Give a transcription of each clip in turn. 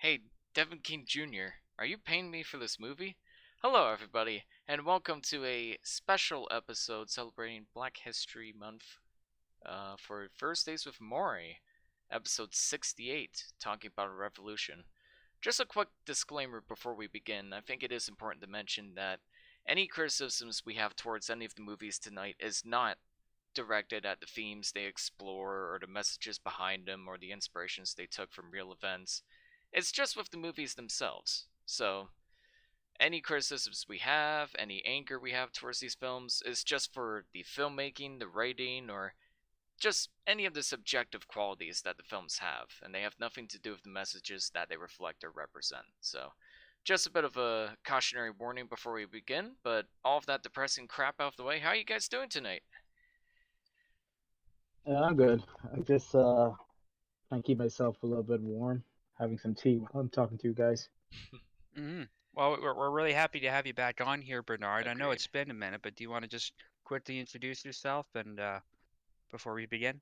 Hey, Devin King Jr., are you paying me for this movie? Hello, everybody, and welcome to a special episode celebrating Black History Month for First Days with Moire, episode 68, talking about a revolution. Just a quick disclaimer before we begin. I think it is important to mention that any criticisms we have towards any of the movies tonight is not directed at the themes they explore or the messages behind them or the inspirations they took from real events. It's just with the movies themselves. So, any criticisms we have, any anger we have towards these films is just for the filmmaking, the writing, or just any of the subjective qualities that the films have, and they have nothing to do with the messages that they reflect or represent. So, just a bit of a cautionary warning before we begin, but all of that depressing crap out of the way, how are you guys doing tonight? Yeah, I'm good. I just trying to keep myself a little bit warm, having some tea while I'm talking to you guys. hmm Well, we're really happy to have you back on here, Bernard. I know Agreed. it's been a minute, but do you want to just quickly introduce yourself and before we begin?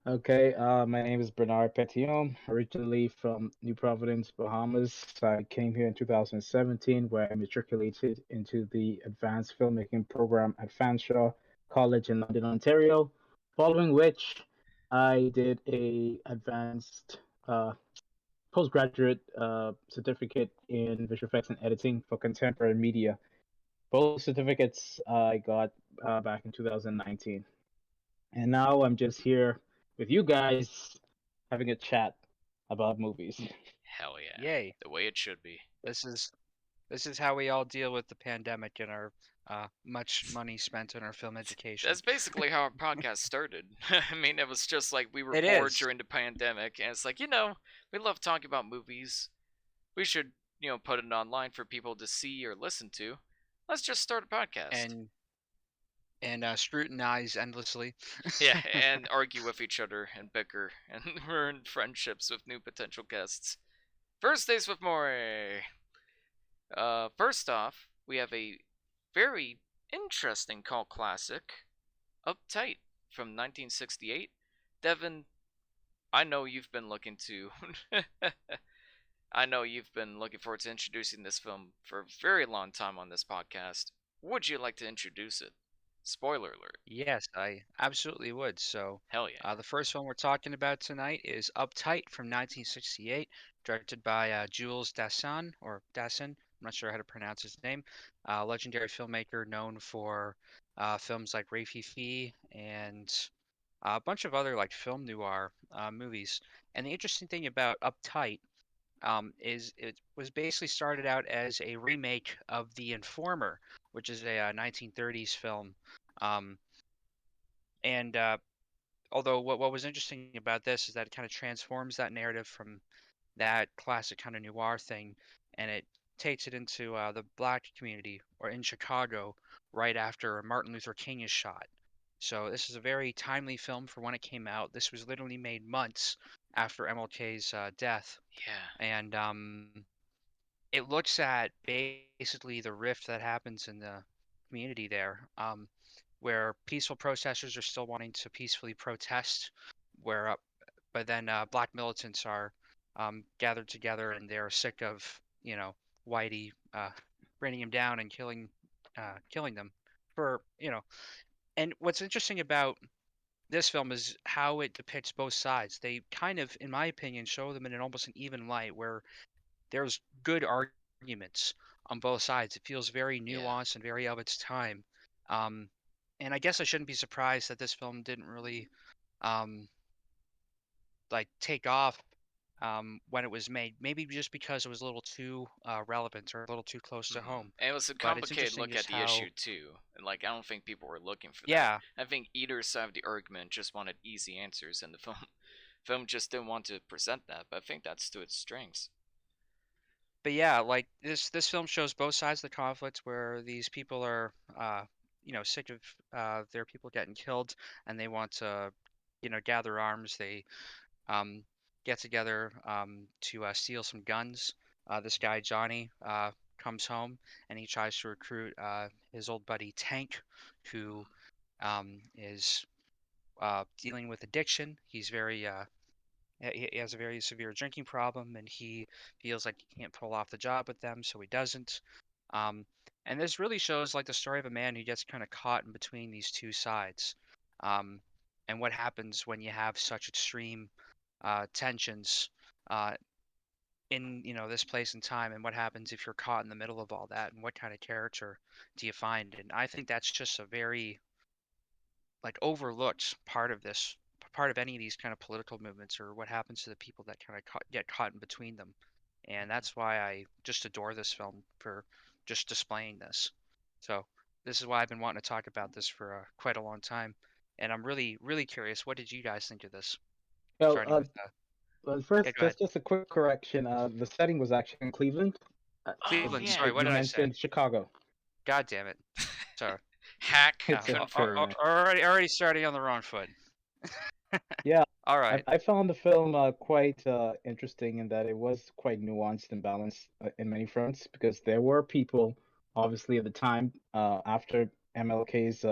Okay, my name is Bernard Petillon, originally from New Providence, Bahamas. I came here in 2017, where I matriculated into the advanced filmmaking program at Fanshawe College in London, Ontario. Following which, I did a advanced postgraduate certificate in visual effects and editing for contemporary media. Both certificates I got back in 2019. And now I'm just here with you guys having a chat about movies. Hell yeah. Yay! The way it should be. This is this is how we all deal with the pandemic and our much money spent on our film education. That's basically how our podcast started. I mean, it was just like we were It bored is, during the pandemic, and it's like, we love talking about movies. We should, put it online for people to see or listen to. Let's just start a podcast. and scrutinize endlessly. Yeah, and argue with each other and bicker and ruin friendships with new potential guests. First Days with More. First off, we have a very interesting cult classic, Uptight from 1968. Devin, I know you've been looking to. I know you've been looking forward to introducing this film for a very long time on this podcast. Would you like to introduce it? Spoiler alert. Yes, I absolutely would. So, Hell yeah. the first one we're talking about tonight is Uptight from 1968, directed by Jules Dassin, or Dassin. I'm not sure how to pronounce his name. Legendary filmmaker known for films like Ray Fifi and a bunch of other like film noir movies. And the interesting thing about Uptight is it was basically started out as a remake of The Informer, which is a 1930s film. Um, and although what was interesting about this is that it kind of transforms that narrative from that classic kind of noir thing, and it takes it into the black community or in Chicago right after Martin Luther King is shot. So this is a very timely film for when it came out. This was literally made months after MLK's death, Yeah. and it looks at basically the rift that happens in the community there, where peaceful protesters are still wanting to peacefully protest, where but then black militants are gathered together and they're sick of Whitey bringing him down and killing them for And what's interesting about this film is how it depicts both sides. They kind of, in my opinion, show them in an almost an even light where there's good arguments on both sides. It feels very Yeah. nuanced and very of its time. Um, and I guess I shouldn't be surprised that this film didn't really um, like take off when it was made. Maybe just because it was a little too relevant or a little too close to home. And it was a But it's complicated interesting look at just the issue how, too. And like I don't think people were looking for that. yeah, I think either side of the argument just wanted easy answers and the film just didn't want to present that, but I think that's to its strengths. but yeah, like this film shows both sides of the conflict where these people are sick of their people getting killed and they want to gather arms. They um, get together to steal some guns. This guy Johnny comes home and he tries to recruit his old buddy Tank, who is dealing with addiction. He's very He has a very severe drinking problem, and he feels like he can't pull off the job with them, so he doesn't. Um, and this really shows like the story of a man who gets kind of caught in between these two sides, um, and what happens when you have such extreme tensions uh, in this place and time, and what happens if you're caught in the middle of all that, and what kind of character do you find? And I think that's just a very like overlooked part of any of these kind of political movements, or what happens to the people that kind of get caught in between them. And that's why I just adore this film for just displaying this. So this is why I've been wanting to talk about this for quite a long time, and I'm really really curious, what did you guys think of this, Well, starting with well, yeah, first, go ahead. just a quick correction. The setting was actually in Cleveland. Oh Cleveland, yeah, sorry, what You did I say? mentioned Chicago. God damn it. Sorry. hack Yeah, It's couldn't fair enough. already starting on the wrong foot. Yeah, All I, right. I found the film quite interesting in that it was quite nuanced and balanced in many fronts because there were people, obviously, at the time after MLK's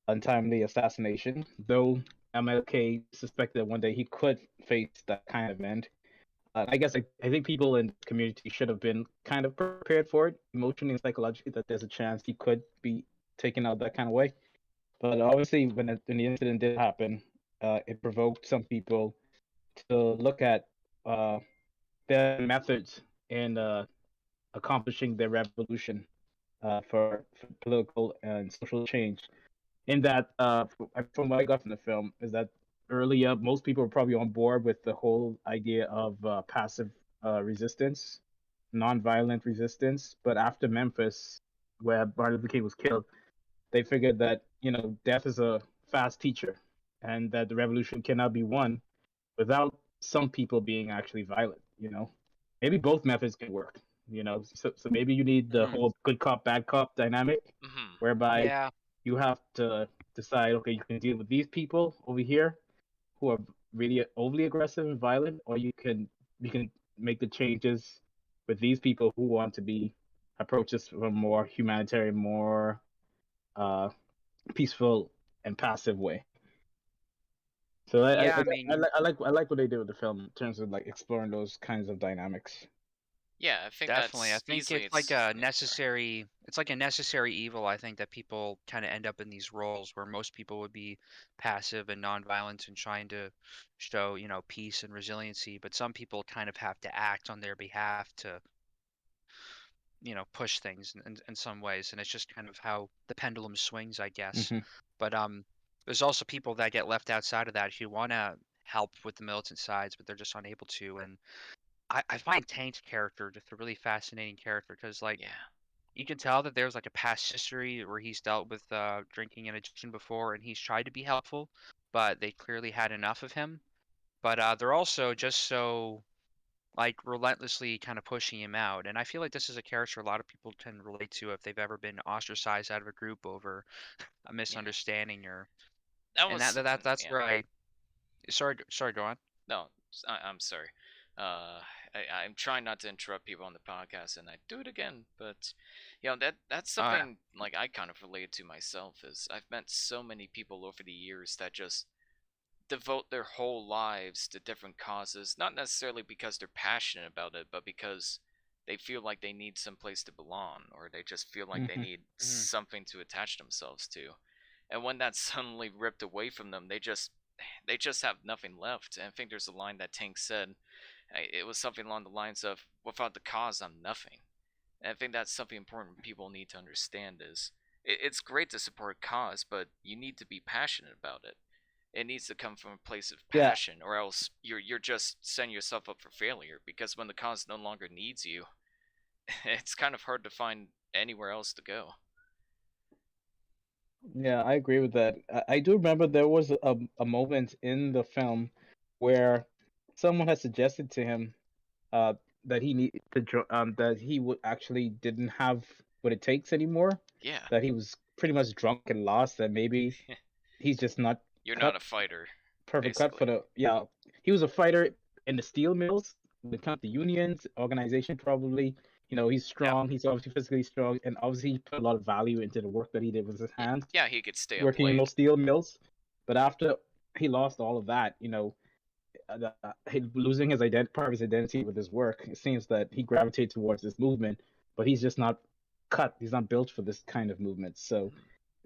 untimely assassination, though MLK suspected that one day he could face that kind of end. I guess I think people in the community should have been kind of prepared for it emotionally and psychologically that there's a chance he could be taken out that kind of way. But obviously, when the incident did happen, it provoked some people to look at uh, their methods in accomplishing their revolution for political and social change. In that, from what I got from the film, is that earlier most people were probably on board with the whole idea of passive resistance, nonviolent resistance. But after Memphis, where Martin Luther King was killed, they figured that death is a fast teacher, and that the revolution cannot be won without some people being actually violent. Maybe both methods can work. So maybe you need the Hmm. whole good cop bad cop dynamic, hmm whereby Yeah. you have to decide, okay, you can deal with these people over here who are really overly aggressive and violent, or you can make the changes with these people who want to be approach this from a more humanitarian, more uh, peaceful and passive way. So Yeah, I mean, I like what they did with the film in terms of like exploring those kinds of dynamics. Yeah, I think definitely. I that's think easily it's like it's a yeah, sorry. necessary evil. I think that people kind of end up in these roles where most people would be passive and nonviolent and trying to show, peace and resiliency, but some people kind of have to act on their behalf to, push things in some ways, and it's just kind of how the pendulum swings, I guess. Hmm. But there's also people that get left outside of that who want to help with the militant sides, but they're just unable to. And I find Tank's character just a really fascinating character because, like, Yeah. you can tell that there's like a past history where he's dealt with drinking and addiction before, and he's tried to be helpful, but they clearly had enough of him. But they're also just so like relentlessly kind of pushing him out, and I feel like this is a character a lot of people can relate to if they've ever been ostracized out of a group over a Yeah. misunderstanding or That and was something. that's Yeah. where I sorry, go on. No, I'm sorry. Uh, I'm trying not to interrupt people on the podcast, and I do it again. But that's Oh yeah. something like I kind of relate to myself. Is I've met so many people over the years that just devote their whole lives to different causes, not necessarily because they're passionate about it, but because they feel like they need some place to belong, or they just feel like they Hmm. need Hmm. something to attach themselves to. And when that's suddenly ripped away from them, they just have nothing left. And I think there's a line that Tank said. It was something along the lines of, "Without the cause, I'm nothing." And I think that's something important people need to understand is it's great to support a cause, but you need to be passionate about it. It needs to come from a place of Yeah, passion, or else you're just setting yourself up for failure. Because when the cause no longer needs you, it's kind of hard to find anywhere else to go. yeah, I agree with that. I do remember there was a moment in the film where someone had suggested to him uh, that he need to that he would actually didn't have what it takes anymore. Yeah, That he was pretty much drunk and lost. That maybe he's just not you're not cut a fighter, perfect cut for basically. the yeah. He was a fighter in the steel mills when it comes to unions, organization probably. He's Yeah, strong. He's obviously physically strong, and obviously he put a lot of value into the work that he did with his hands, yeah, he could stay up working in late. those steel mills. But after he lost all of that, losing his part of his identity with his work, it seems that he gravitated towards this movement, but he's just not cut. He's not built for this kind of movement. So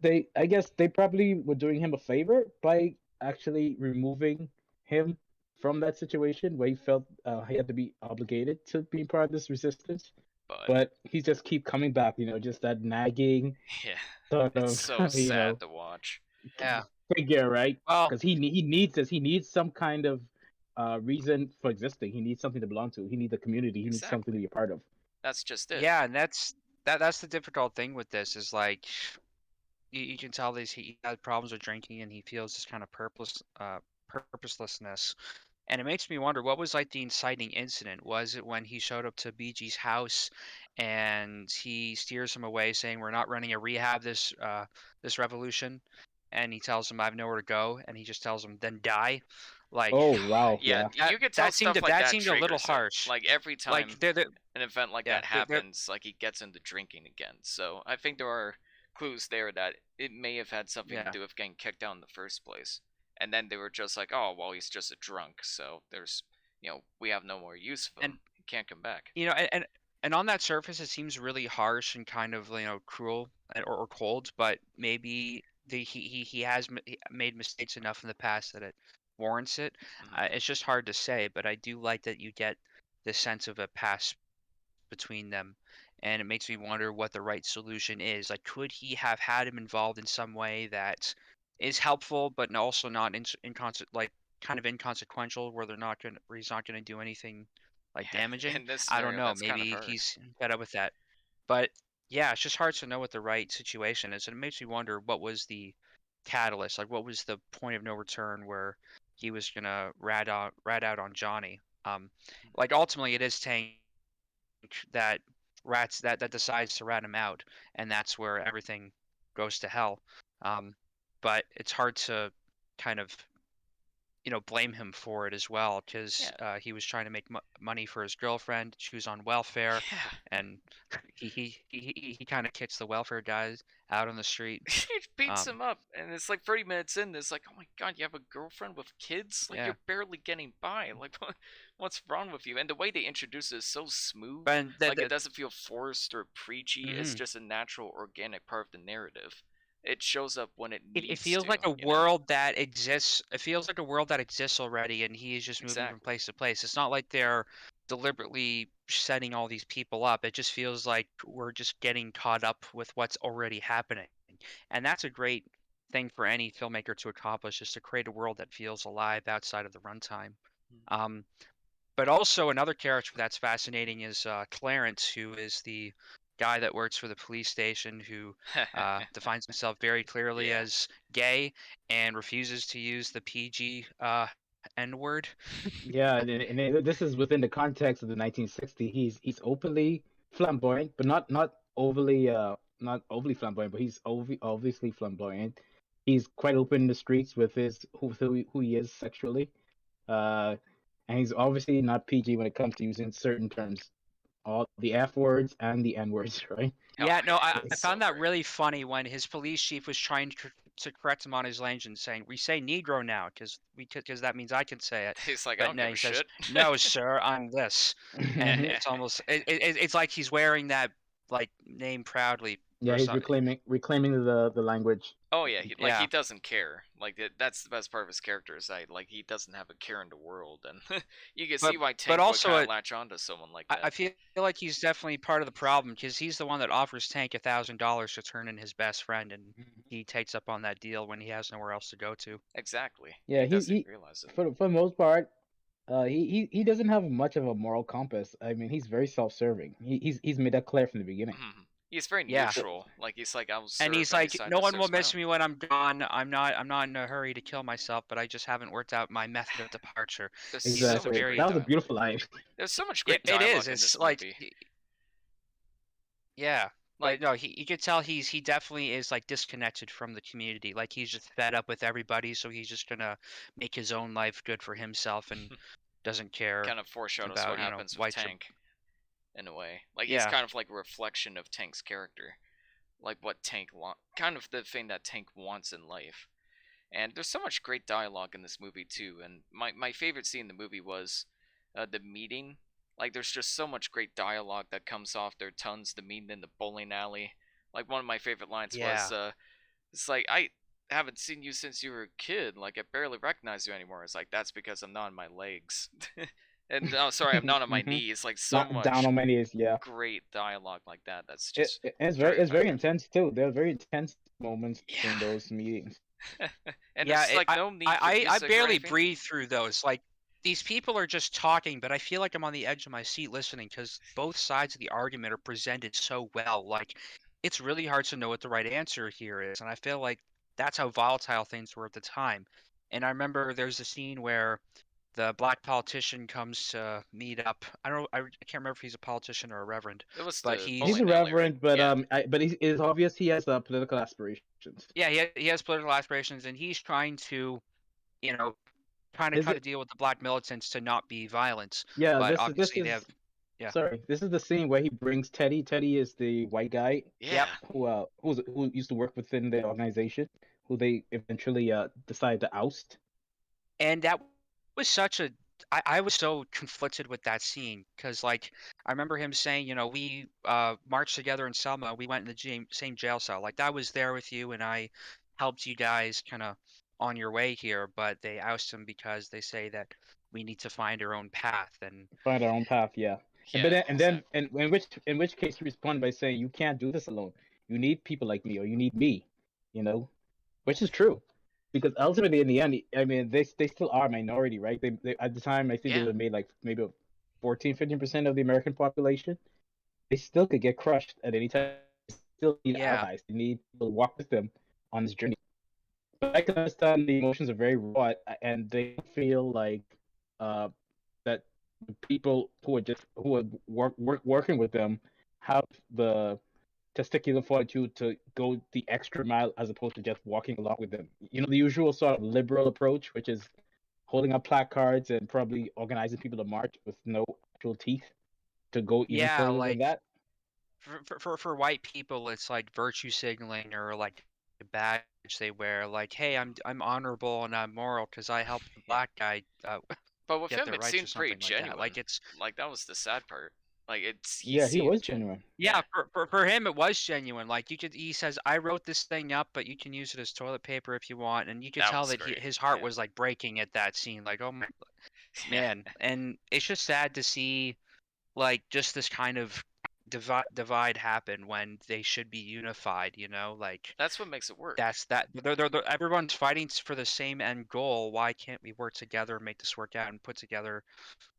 Mhm. I guess they probably were doing him a favor by actually removing him from that situation where he felt he had to be obligated to be part of this resistance. But But he just keep coming back, just that nagging yeah, sort it's of, so sad to watch. Yeah. figure, right? Well, Because he needs this. He needs some kind of reason for existing. He needs something to belong to. He needs a community. He needs something to Exactly. be a part of. That's just it. yeah, and that's the difficult thing with this is like you can tell this he has problems with drinking and he feels this kind of purposelessness. And it makes me wonder what was like the inciting incident? Was it when he showed up to BG's house and he steers him away saying we're not running a rehab this revolution, and he tells him I have nowhere to go, and he just tells him then die? Like Oh wow, Yeah, yeah. you could tell stuff like that that seemed a little triggers it. harsh. Like every Like time they're an event like yeah that they're happens, like he gets into drinking again. So I think there are clues there that it may have had something to yeah. do with getting kicked out in the first place. And then they were just like, oh, well, he's just a drunk, so we have no more use of And him. He can't come back. you know, and on that surface, it seems really harsh and kind of cruel or cold. But maybe he has made mistakes enough in the past that it warrants it. Hmm. It's just hard to say, but I do like that you get the sense of a past between them, and it makes me wonder what the right solution is. Like, could he have had him involved in some way that is helpful, but also not like kind of inconsequential, where he's not gonna do anything like Yeah, damaging? in this I don't scenario, know. that's kind of Maybe hard. he's fed up with that. But yeah, it's just hard to know what the right situation is, and it makes me wonder what was the catalyst, like what was the point of no return where he was gonna rat out on Johnny. Like ultimately, it is Tank that that decides to rat him out, and that's where everything goes to hell. Um, but it's hard to kind of blame him for it as well because Yeah, he was trying to make money for his girlfriend. She was on welfare, yeah. and he kind of kicks the welfare guys out on the street. He beats Um, him up, and it's like 30 minutes in. It's like, oh my god, you have a girlfriend with kids? Like yeah, you're barely getting by. Like what's wrong with you? And the way they introduce it is so smooth. and Like it doesn't feel forced or preachy. It's mhm. just a natural, organic part of the narrative. It shows up when it It needs feels to. like a world that exists. It feels like a world that exists already, and he is just moving from Exactly. place to place. It's not like they're deliberately setting all these people up. It just feels like we're just getting caught up with what's already happening. And that's a great thing for any filmmaker to accomplish, is to create a world that feels alive outside of the runtime. Um, but also another character that's fascinating is Clarence, who is the guy that works for the police station, who defines himself very clearly Yeah. as gay and refuses to use the PG N word. Yeah, this is within the context of the 1960s. He's openly flamboyant, but not overly flamboyant, but he's obviously flamboyant. He's quite open in the streets with his who he is sexually. Uh, and he's obviously not PG when it comes to using certain terms, all the F words and the N words, right? Oh, Yeah, no, I it's so found that great. really funny when his police chief was trying to correct him on his language and saying, "We say Negro now because that means I can say it." He's like, I But don't no, give he a says, shit. "No, sir, I'm this," and it's almost it's like he's wearing that like name proudly Yeah, or he's something. reclaiming the language. Oh yeah, he Yeah, doesn't care. Like that's the best part of his character is that like he doesn't have a care in the world, and you can see but why but Tank would also kind of latch on to someone like I that. feel like he's definitely part of the problem because he's the one that offers Tank $1,000 to turn in his best friend, and he takes up on that deal when he has nowhere else to go to. Exactly. Yeah, He doesn't even realize it. for the most part, he doesn't have much of a moral compass. I mean, he's very self-serving. He's made that clear from the beginning. He's very Yeah, neutral. Like he's like, I'll and serve he's any like, side no that one will serves my miss own. me when I'm gone. I'm not in a hurry to kill myself, but I just haven't worked out my method of departure. There's He's so just a much Exactly. great That very was a dialogue. beautiful line. There's so much yeah, great it is. dialogue in It's this like movie. yeah, but Like, no, you could tell he definitely is like disconnected from the community. Like he's just fed up with everybody, so he's just gonna make his own life good for himself and doesn't care kind of foreshadows what about happens with whites or Tank in a way. Like he's yeah. kind of like a reflection of Tank's character. Like what Tank kind of the thing that Tank wants in life. And there's so much great dialogue in this movie too. And my favorite scene in the movie was the meeting. Like there's just so much great dialogue that comes off their tongues. The meeting in the bowling alley. Like one of my favorite lines was, Yeah. "It's like I haven't seen you since you were a kid. Like I barely recognize you anymore." It's like that's because I'm not on my legs. And no, sorry, I'm not on my Hmm. knees. Like so Not down much on my knees. Yeah. great dialogue like that. That's just very It's very effective. intense too. There are very tense moments in Yeah. those meetings. And Yeah, there's like no need for I music or barely anything. breathe through those. Like these people are just talking, but I feel like I'm on the edge of my seat listening because both sides of the argument are presented so well. Like it's really hard to know what the right answer here is, and I feel like that's how volatile things were at the time. And I remember there's a scene where the black politician comes to meet up. I don't know, I can't remember if he's a politician or a reverend, It was but the He's a bowling alley, right? reverend, but Yeah. it's obvious he has political aspirations. yeah, he has political aspirations, and he's trying to, you know, trying to Is cut a it? deal with the black militants to not be violence, Yeah, but this obviously they have is yeah. sorry. This is the scene where he brings Teddy. Teddy is the white guy Yep. Yeah. who used to work within the organization, who they eventually decide to oust. And that was such a I was so conflicted with that scene because like I remember him saying, we marched together in Selma, we went in the same jail cell. Like I was there with you and I helped you guys kind of on your way here, but they oust him because they say that we need to find our own path and Find our own path, yeah. Yeah, And then exactly. in which case he responded by saying, "You can't do this alone. You need people like me, or you need me." You know, which is true, because ultimately in the end, I mean, they still are a minority, right? They at the time I think they Yeah. would have made like maybe 14-15% of the American population. They still could get crushed at any time. They still need yeah. allies. They need people to walk with them on this journey. But I can understand the emotions are very raw, and they feel like uh, that the people who are working with them have the testicular fortitude to go the extra mile as opposed to just walking along with them. You know, the usual sort of liberal approach, which is holding up placards and probably organizing people to march with no actual teeth to go even Yeah, further than like that. for white people it's like virtue signaling or like a badge they wear like hey I'm honorable and I'm moral because I helped the Yeah. black guy But with get him their it rights or seemed pretty something like that. Like genuine. it's Like that was the sad part. Like it's he Yeah, he seemed was genuine. genuine. yeah, Yeah. for him it was genuine. Like he says I wrote this thing up, but you can use it as toilet paper if you want, and you could That tell was that great. his heart Yeah. was like breaking at that scene. Like oh my Yeah. man, and it's just sad to see like just this kind of divide happen when they should be unified. Like That's what makes it work. that's that everyone's fighting for the same end goal. Why can't we work together and make this work out and put together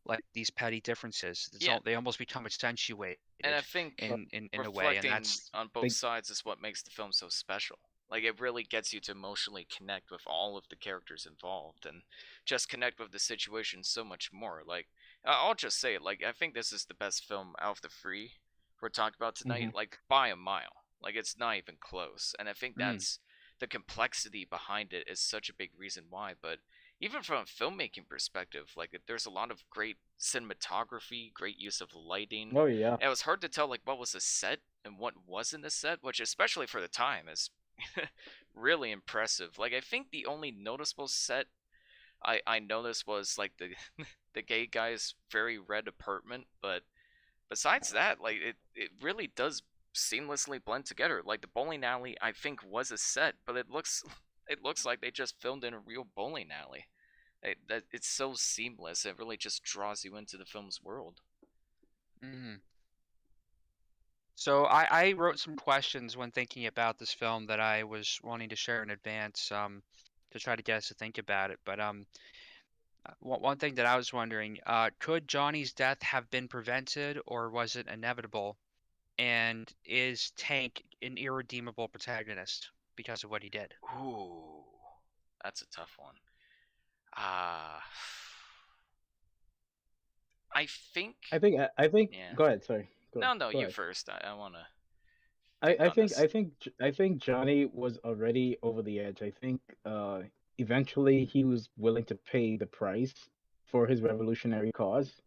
like these petty differences? Yeah. They almost become accentuated And I think in a way, and reflecting that's on both They, sides is what makes the film so special. Like it really gets you to emotionally connect with all of the characters involved and just connect with the situation so much more. Like I'll just say it, like I think this is the best film out of the three we're talking about tonight, mhm. like by a mile. Like it's not even close. And I think mm, that's the complexity behind it is such a big reason why, but even from a filmmaking perspective, like there's a lot of great cinematography, great use of lighting. Oh yeah, And it was hard to tell like what was a set and what wasn't a set, which especially for the time is really impressive. Like I think the only noticeable set I noticed was like the the gay guy's very red apartment, but besides that, like it really does seamlessly blend together. Like the bowling alley I think was a set, but it looks like they just filmed in a real bowling alley. It's so seamless. It really just draws you into the film's world. mm. So I wrote some questions when thinking about this film that I was wanting to share in advance, to try to get us to think about it. But one thing that I was wondering, could Johnny's death have been prevented, or was it inevitable? And is Tank an irredeemable protagonist because of what he did? Ooh, that's a tough one. Ah, I think. I think. Yeah. Go ahead. Sorry. No, no, Go you ahead. first. I want to think on this. I think Johnny was already over the edge. I think eventually he was willing to pay the price for his revolutionary cause.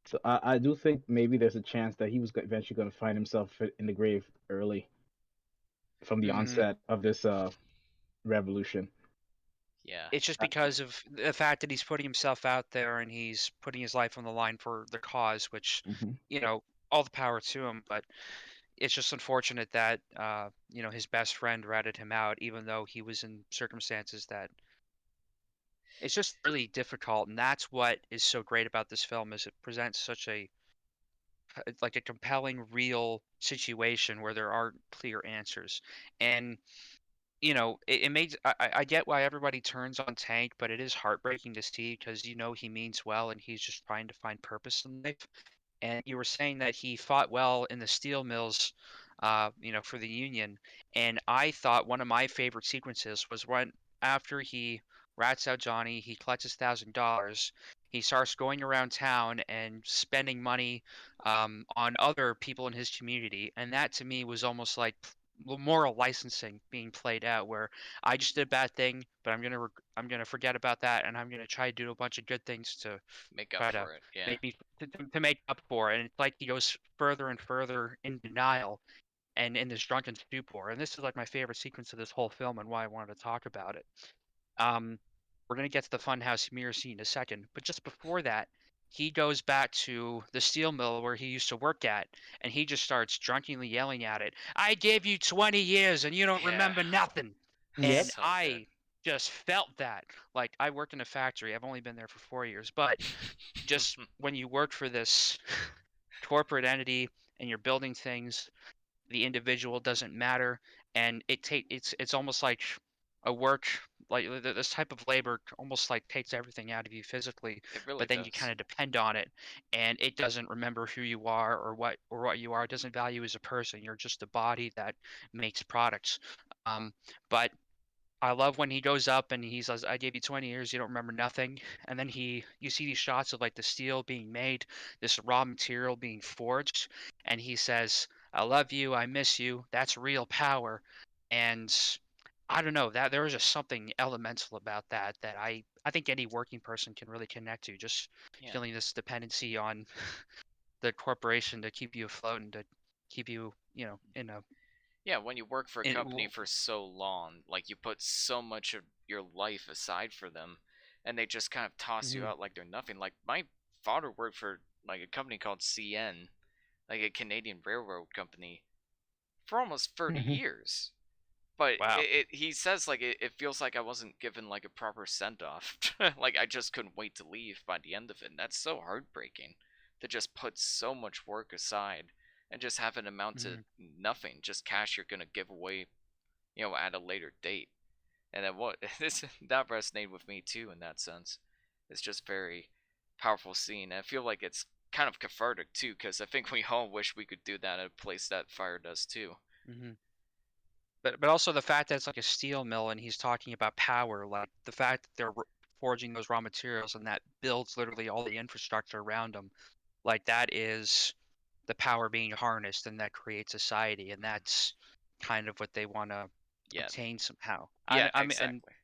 So I do think maybe there's a chance that he was eventually going to find himself in the grave early from the Mm, onset of this revolution. Yeah. It's just because of the fact that he's putting himself out there and he's putting his life on the line for the cause, which, Hmm. you know, all the power to him. But it's just unfortunate that, his best friend ratted him out, even though he was in circumstances that it's just really difficult. And that's what is so great about this film is it presents such like a compelling, real situation where there aren't clear answers. And it makes I get why everybody turns on Tank, but it is heartbreaking to see because he means well and he's just trying to find purpose in life. And you were saying that he fought well in the steel mills, for the Union. And I thought one of my favorite sequences was when after he rats out Johnny, he collects his $1,000. He starts going around town and spending money on other people in his community, and that to me was almost like moral licensing being played out, where I just did a bad thing, but I'm gonna forget about that, and I'm gonna try to do a bunch of good things to Make up try to for it. Yeah. make me to make up for it. And it's like he goes further and further in denial and in this drunken stupor. And this is like my favorite sequence of this whole film and why I wanted to talk about it. Um, we're gonna get to the funhouse mirror scene in a second, but just before that, he goes back to the steel mill where he used to work at, and he just starts drunkenly yelling at it. I gave you 20 years and you don't Yeah. remember nothing. And Yep. So good. I just felt that. Like I worked in a factory. I've only been there for 4 years, but just when you work for this corporate entity and you're building things, the individual doesn't matter, and it's almost like a work like this type of labor almost like takes everything out of you physically, It really but then you kind does. of depend on it, and it doesn't remember who you are or what you are. It doesn't value you as a person. You're just a body that makes products. But I love when he goes up and he says, "I gave you 20 years, you don't remember nothing." And then you see these shots of like the steel being made, this raw material being forged, and he says, "I love you, I miss you." That's real power. And I don't know, that there was just something elemental about that I think any working person can really connect to, just Yeah. feeling this dependency on the corporation to keep you afloat and to keep you, in a Yeah, when you work for a in company for so long, like you put so much of your life aside for them, and they just kind of toss you Mhm, out like they're nothing. Like my father worked for like a company called CN, like a Canadian railroad company, for almost 30 Hmm. years. But wow. he says like it feels like I wasn't given like a proper send off. Like I just couldn't wait to leave by the end of it. And that's so heartbreaking to just put so much work aside and just have it amount to Mhm, nothing, just cash you're gonna give away, at a later date. And then what this that resonated with me too in that sense. It's just very powerful scene. And I feel like it's kind of cathartic too, because I think we all wish we could do that at a place that fire does too. mhm. But also the fact that it's like a steel mill and he's talking about power, like the fact that they're forging those raw materials and that builds literally all the infrastructure around them, like that is the power being harnessed and that creates society, and Mhm. that's kind of what they want to Yeah, obtain somehow. yeah, I mean, and exactly.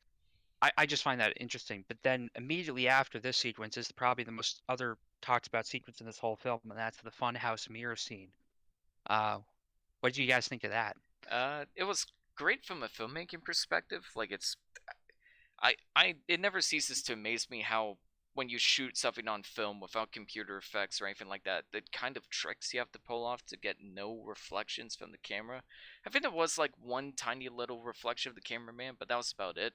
I just find that interesting. But then immediately after this sequence is probably the most other talked about sequence in this whole film, and that's the funhouse mirror scene. Uh, what do you guys think of that? It was great from a filmmaking perspective. Like it never ceases to amaze me how when you shoot something on film without computer effects or anything like that, the kind of tricks you have to pull off to get no reflections from the camera. I think there was like one tiny little reflection of the cameraman, but that was about it.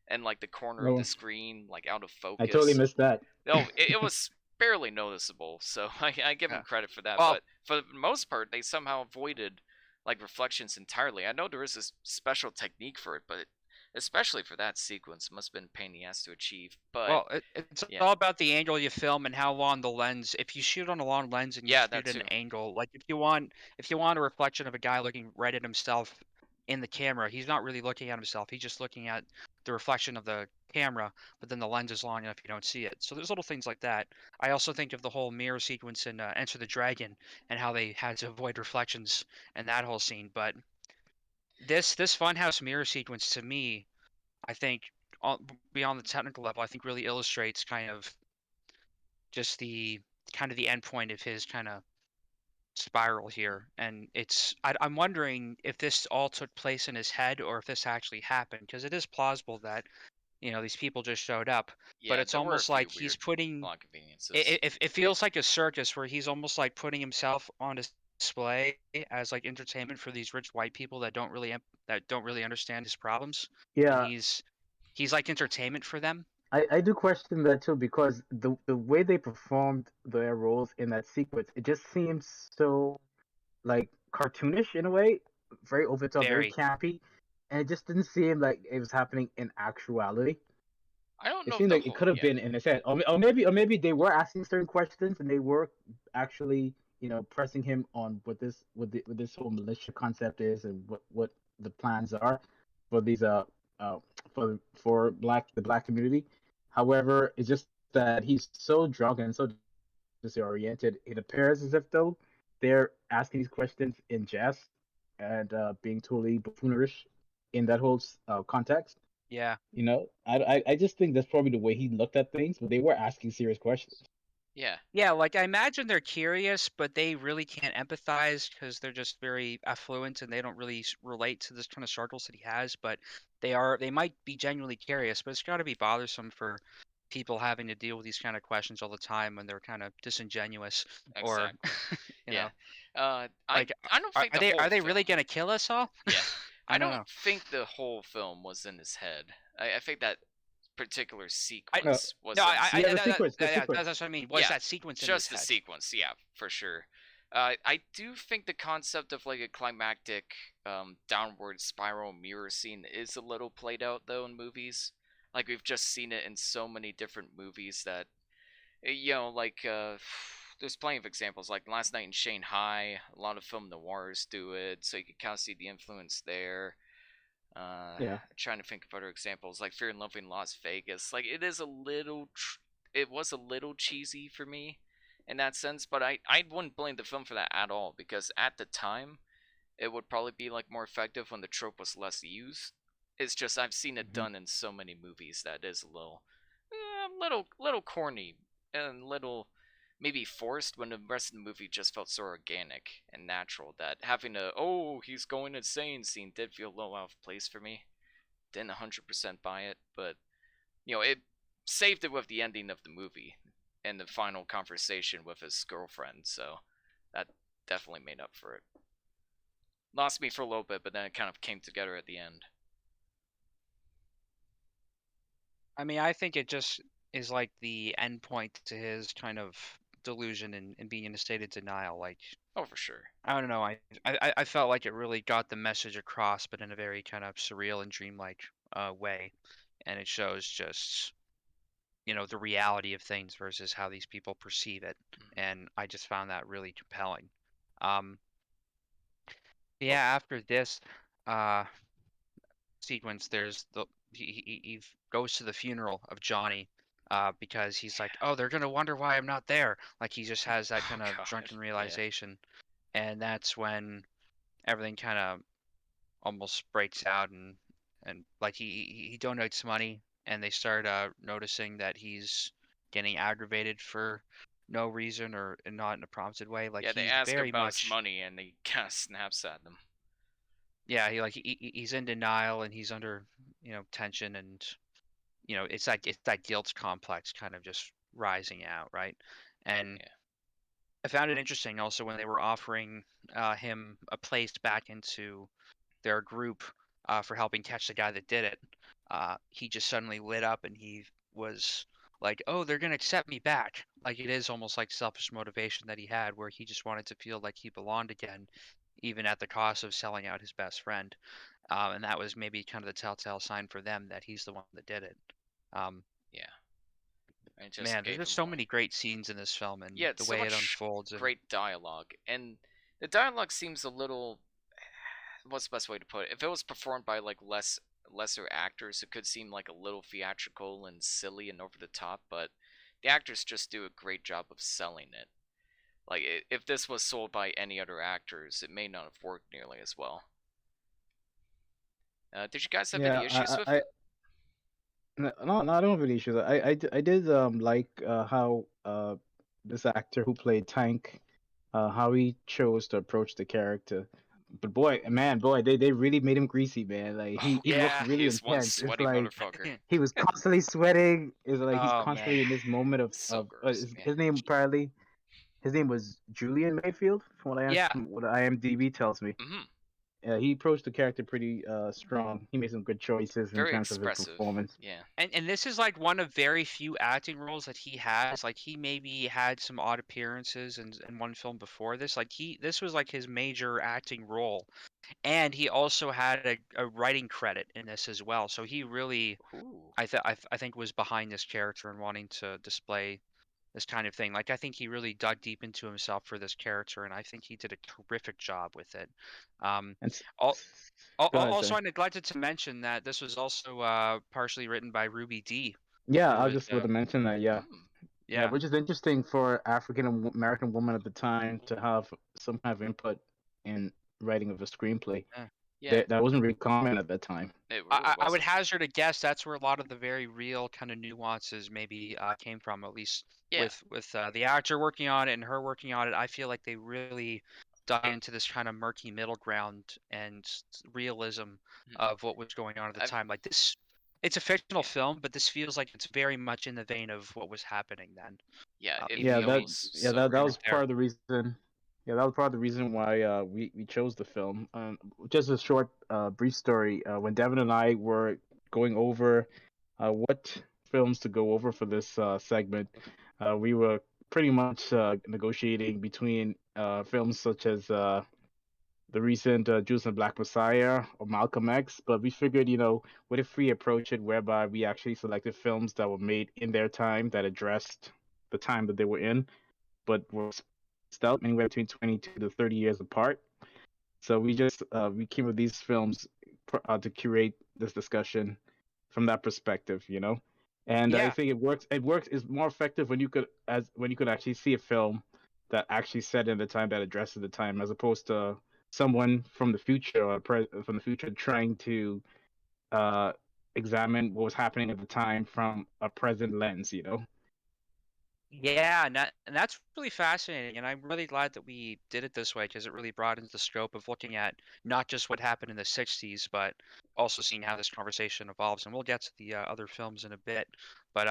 And like the corner of the No, screen, like out of I totally focus. missed that. No, it was barely noticeable, so I give Yeah. him credit for that. Well, But for the most part, they somehow avoided like reflections entirely. I know there is a special technique for it, but especially for that sequence, it must have been a pain in the ass to achieve. But Well, it's yeah, all about the angle you film and how long the lens. If you shoot on a long lens and you yeah, that shoot at an too. angle, like if you want a reflection of a guy looking right at himself in the camera, he's not really looking at himself. He's just looking at the reflection of the camera, but then the lens is long enough you don't see it. So there's little things like that. I also think of the whole mirror sequence in Enter the Dragon and how they had to avoid reflections and that whole scene. But this funhouse mirror sequence to me, I think, beyond the technical level, I think really illustrates kind of just the end point of his kind of spiral here. And I'm wondering if this all took place in his head or if this actually happened, because it is plausible that these people just showed up. But Yeah, it's there were a almost few like he's weird putting plot conveniences. it feels like a circus where he's almost like putting himself on display as like entertainment for these rich white people that don't really understand his problems, and Yeah, he's like entertainment for them. I do question that too because the way they performed their roles in that sequence, it just seems so like cartoonish in a way, very over the top, very Very. campy, and it just didn't seem like it was happening in actuality. I don't It know if seemed the like it whole could have yeah, been in a sense, or maybe they were asking certain questions and they were actually, pressing him on what this whole militia concept is and what the plans are for these uh for the black community. However, it's just that he's so drunk and so disoriented. It appears as if though they're asking these questions in jest and being totally buffoonish in that whole context. Yeah. I just think that's probably the way he looked at things, but they were asking serious questions. yeah, Yeah, like I imagine they're curious, but they really can't empathize because they're just very affluent and they don't really relate to this kind of struggles that he has. But they might be genuinely curious, but it's got to be bothersome for people having to deal with these kind of questions all the time when they're kind of disingenuous or, exactly. you Yeah. know, I like I don't think the whole are they really film. gonna kill us all? Yeah, I I don't don't know. think the whole film was in his head. I think that particular I No, sequence no, was in his head. the yeah, sequence. that's what I mean. Was Yeah, that sequence in his just the head? sequence. Yeah, for sure. I do think the concept of like a climactic downward spiral mirror scene is a little played out though in movies. Like we've just seen it in so many different movies that like there's plenty of examples. Like Last Night in Shanghai, a lot of film noirs do it, so you can kind of see the influence there. Yeah, Trying to think of other examples, like Fear and Loathing Las Vegas. Like it is a little, it was a little cheesy for me in that sense, but I wouldn't blame the film for that at all because at the time it would probably be like more effective when the trope was less used. It's just I've seen it hmm done in so many movies that is a little corny and little maybe forced when the rest of the movie just felt so organic and natural that having a oh he's going insane scene did feel a little out of place for me. Didn't 100% buy it, but it saved it with the ending of the movie and the final conversation with his girlfriend, so that definitely made up for it. Lost me for a little bit, but then it kind of came together at the end. I mean, I think it just is like the end point to his kind of delusion and being in a state of denial. Like, Oh, for sure. I don't know, I felt like it really got the message across, but in a very kind of surreal and dreamlike way, and it shows just the reality of things versus how these people perceive it, Mm-hmm. and I just found that really compelling. Um, Well, yeah, after this, uh, sequence, there's he goes to the funeral of Johnny, because he's like, oh, they're gonna wonder why I'm not there. Like he just has that oh kind of god, drunken yeah, realization, and that's when everything kind of almost breaks out, and like he donates money, and they start noticing that he's getting aggravated for no reason or not in a prompted way. Like yeah. They he's ask very about his much money, and he kind of snaps at them. yeah he's in denial and he's under tension and it's that guilt complex kind of just rising out, right? And Yeah, I found it interesting also when they were offering him a place back into their group for helping catch the guy that did it. He just suddenly lit up and he was like, "Oh, they're gonna accept me back." Like it is almost like selfish motivation that he had, where he just wanted to feel like he belonged again, even at the cost of selling out his best friend. And that was maybe kind of the telltale sign for them that he's the one that did it. Um, yeah. I just Man, there's gave just him so more. many great scenes in this film and Yeah, it's the so way it much unfolds and great dialogue, and the dialogue seems a little. What's the best way to put it? If it was performed by like lesser actors, it could seem like a little theatrical and silly and over the top, but the actors just do a great job of selling it. Like if this was sold by any other actors, it may not have worked nearly as well. Did you guys have yeah. any issues with it? No, I don't have any issues. I did like how this actor who played Tank, how he chose to approach the character. but boy, man, boy, they really made him greasy, man. Like Oh he looked Yeah. yeah, really he's one intense. It's sweaty like motherfucker. he was constantly sweating. It's like he's Oh man. constantly in this moment So of gross, his name man. apparently his name was Julian Mayfield from Yeah. what IMDb tells me. Hmm. He approached the character pretty strong. He made some good choices in Very terms of his expressive. performance. Yeah. And this is like one of very few acting roles that he has. Like he maybe had some odd appearances in one film before this. Like this was like his major acting role. And he also had a writing credit in this as well. So he really Ooh. I think was behind this character and wanting to display this kind of thing. Like I think he really dug deep into himself for this character, and I think he did a terrific job with it. Um, And al- go ahead, Also, sir. I neglected to mention that this was also partially written by Ruby Dee, Yeah, who I was just want to mention that. Yeah, Mm. yeah, yeah, which is interesting for African American woman at the time to have some kind of input in writing of a screenplay. yeah. Yeah, That wasn't really common at that time. it really I would wasn't. hazard a guess that's where a lot of the very real kind of nuances maybe came from, at least Yeah. with the actor working on it and her working on it. I feel like they really dug into this kind of murky middle ground and realism Mhm. of what was going on at the I've time. Like this, it's a fictional yeah. film, but this feels like it's very much in the vein of what was happening then. Yeah, it Even Yeah, though feels so that we real. was weren't there. part of the reason. Yeah, that was part of the reason why we chose the film. Just a short, brief story. When Devin and I were going over what films to go over for this segment, we were pretty much negotiating between films such as the recent Judas and Black Messiah or Malcolm X. But we figured, what if we approach it whereby we actually selected films that were made in their time that addressed the time that they were in but were spaced out anywhere between 22 to 30 years apart. So we came with these films to curate this discussion from that perspective. And I Yeah, think it works. It works is more effective when you could actually see a film that actually set in the time that addresses the time, as opposed to someone from the future or from the future trying to uh, examine what was happening at the time from a present lens. yeah, and that's really fascinating, and I'm really glad that we did it this way because it really broadens the scope of looking at not just what happened in the 60s, but also seeing how this conversation evolves. And we'll get to the other films in a bit, but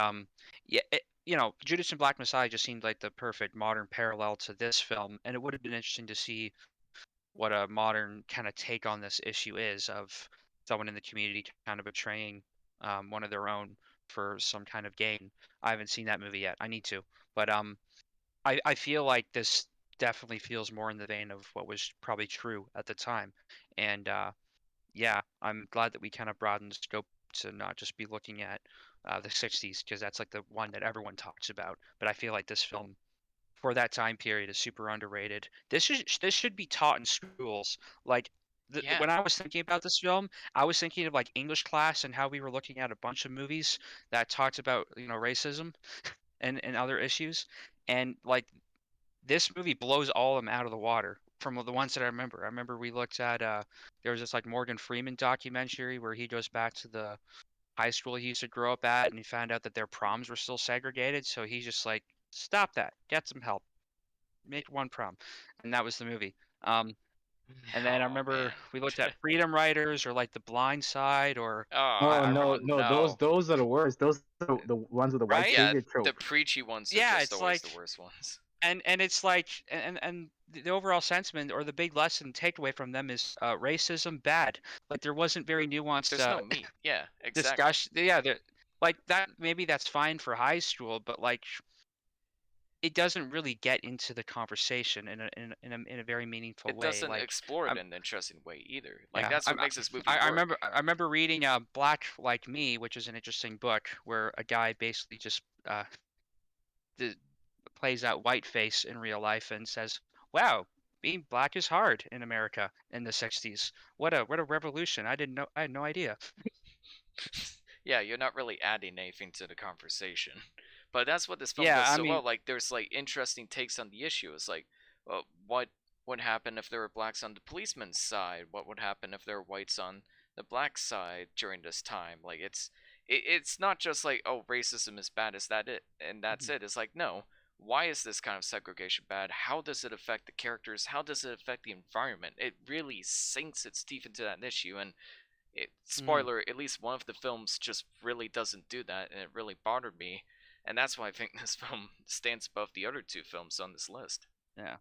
yeah, Judas and Black Messiah just seemed like the perfect modern parallel to this film, and it would have been interesting to see what a modern kind of take on this issue is of someone in the community kind of betraying one of their own for some kind of gain. I haven't seen that movie yet. I need to, but I feel like this definitely feels more in the vein of what was probably true at the time, and yeah, I'm glad that we kind of broadened the scope to not just be looking at the 60s because that's like the one that everyone talks about. But I feel like this film for that time period is super underrated. This should be taught in schools. Like Yeah. when I was thinking about this film, I was thinking of like English class and how we were looking at a bunch of movies that talked about racism and other issues, and like this movie blows all of them out of the water from the ones that I remember. I remember we looked at there was this like Morgan Freeman documentary where he goes back to the high school he used to grow up at and he found out that their proms were still segregated, so he's just like, stop that, get some help, make one prom, and that was the movie. Um, and then I Oh remember we looked man. at Freedom Writers or like The Blind Side or Oh, Oh I no, oh no, those no. those are the worst. Those are the ones with the white right? Yeah, savior the trope. preachy ones are Yeah, just it's always like the worst ones. and it's like and the overall sentiment or the big lesson takeaway from them is racism bad. Like there wasn't very nuanced There's no meat. Yeah, exactly. discussion. Yeah, like that maybe that's fine for high school, but like it doesn't really get into the conversation in a very meaningful It way. doesn't Like explore it I'm in an interesting way either. Like yeah, that's what I'm makes this movie work. I remember reading Black Like Me, which is an interesting book where a guy basically just d- plays out whiteface in real life and says, "Wow, being black is hard in America in the 60s. What a revolution. I didn't know. I had no idea." Yeah, you're not really adding anything to the conversation. But that's what this film Yeah, does I so well. mean, Like there's like interesting takes on the issue. It's like, well, what would happen if there were blacks on the policeman's side? What would happen if there were whites on the black side during this time? Like it's not just like, oh, racism is bad, is that it? And that's mhm. it. It's like, no. why is this kind of segregation bad? How does it affect the characters? How does it affect the environment? It really sinks its teeth into that issue, and Mm, spoiler, at least one of the films just really doesn't do that, and it really bothered me. And that's why I think this film stands above the other two films on this list. yeah.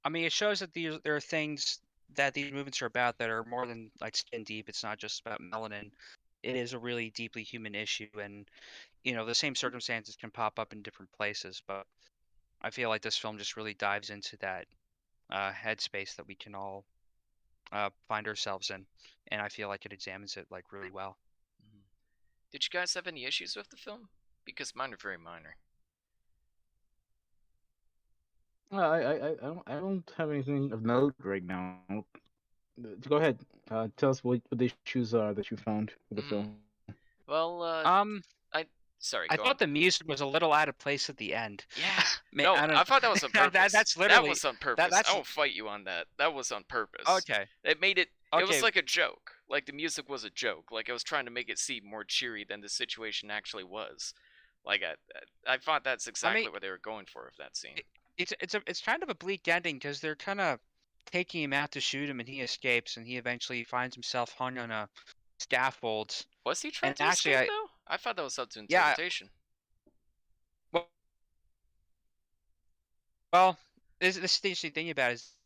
I mean, it shows that there are things that these movements are about that are more than like skin deep. It's not just about melanin. It is a really deeply human issue, and the same circumstances can pop up in different places. But I feel like this film just really dives into that headspace that we can all find ourselves in, and I feel like it examines it like really well. Mhm. Did you guys have any issues with the film? Because mine are very minor. I don't have anything of note right now. Go ahead. Tell us what the issues are that you found with the Hmm. film. Well, Um, I sorry, I go on. thought the music was a little out of place at the end. Yeah. I No, don't. I thought that was on purpose. That's That literally was on that. purpose. I That's will fight you on that. That was on purpose. okay. It made it. It was Okay. like a joke. Like the music was a joke. Like I was trying to make it seem more cheery than the situation actually was. Like I thought that's I mean, exactly what they were going for with that scene. it, it's kind of a bleak ending because they're kind of taking him out to shoot him, and he escapes, and he eventually finds himself hung on a scaffold. Was he trying And to actually, escape though? I thought that was up to yeah, interpretation. well, well, this the interesting thing about it is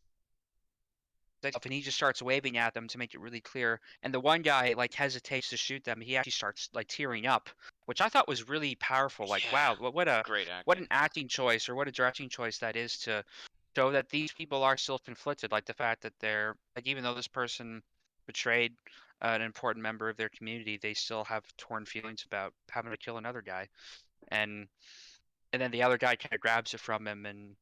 and he just starts waving at them to make it really clear. And the one guy like hesitates to shoot them. He actually starts like tearing up, which I thought was really powerful. Like, Yeah. wow, Great what acting. an acting choice or what a directing choice that is to show that these people are still conflicted. Like the fact that they're like, even though this person betrayed an important member of their community, they still have torn feelings about having to kill another guy. And then the other guy kind of grabs it from him and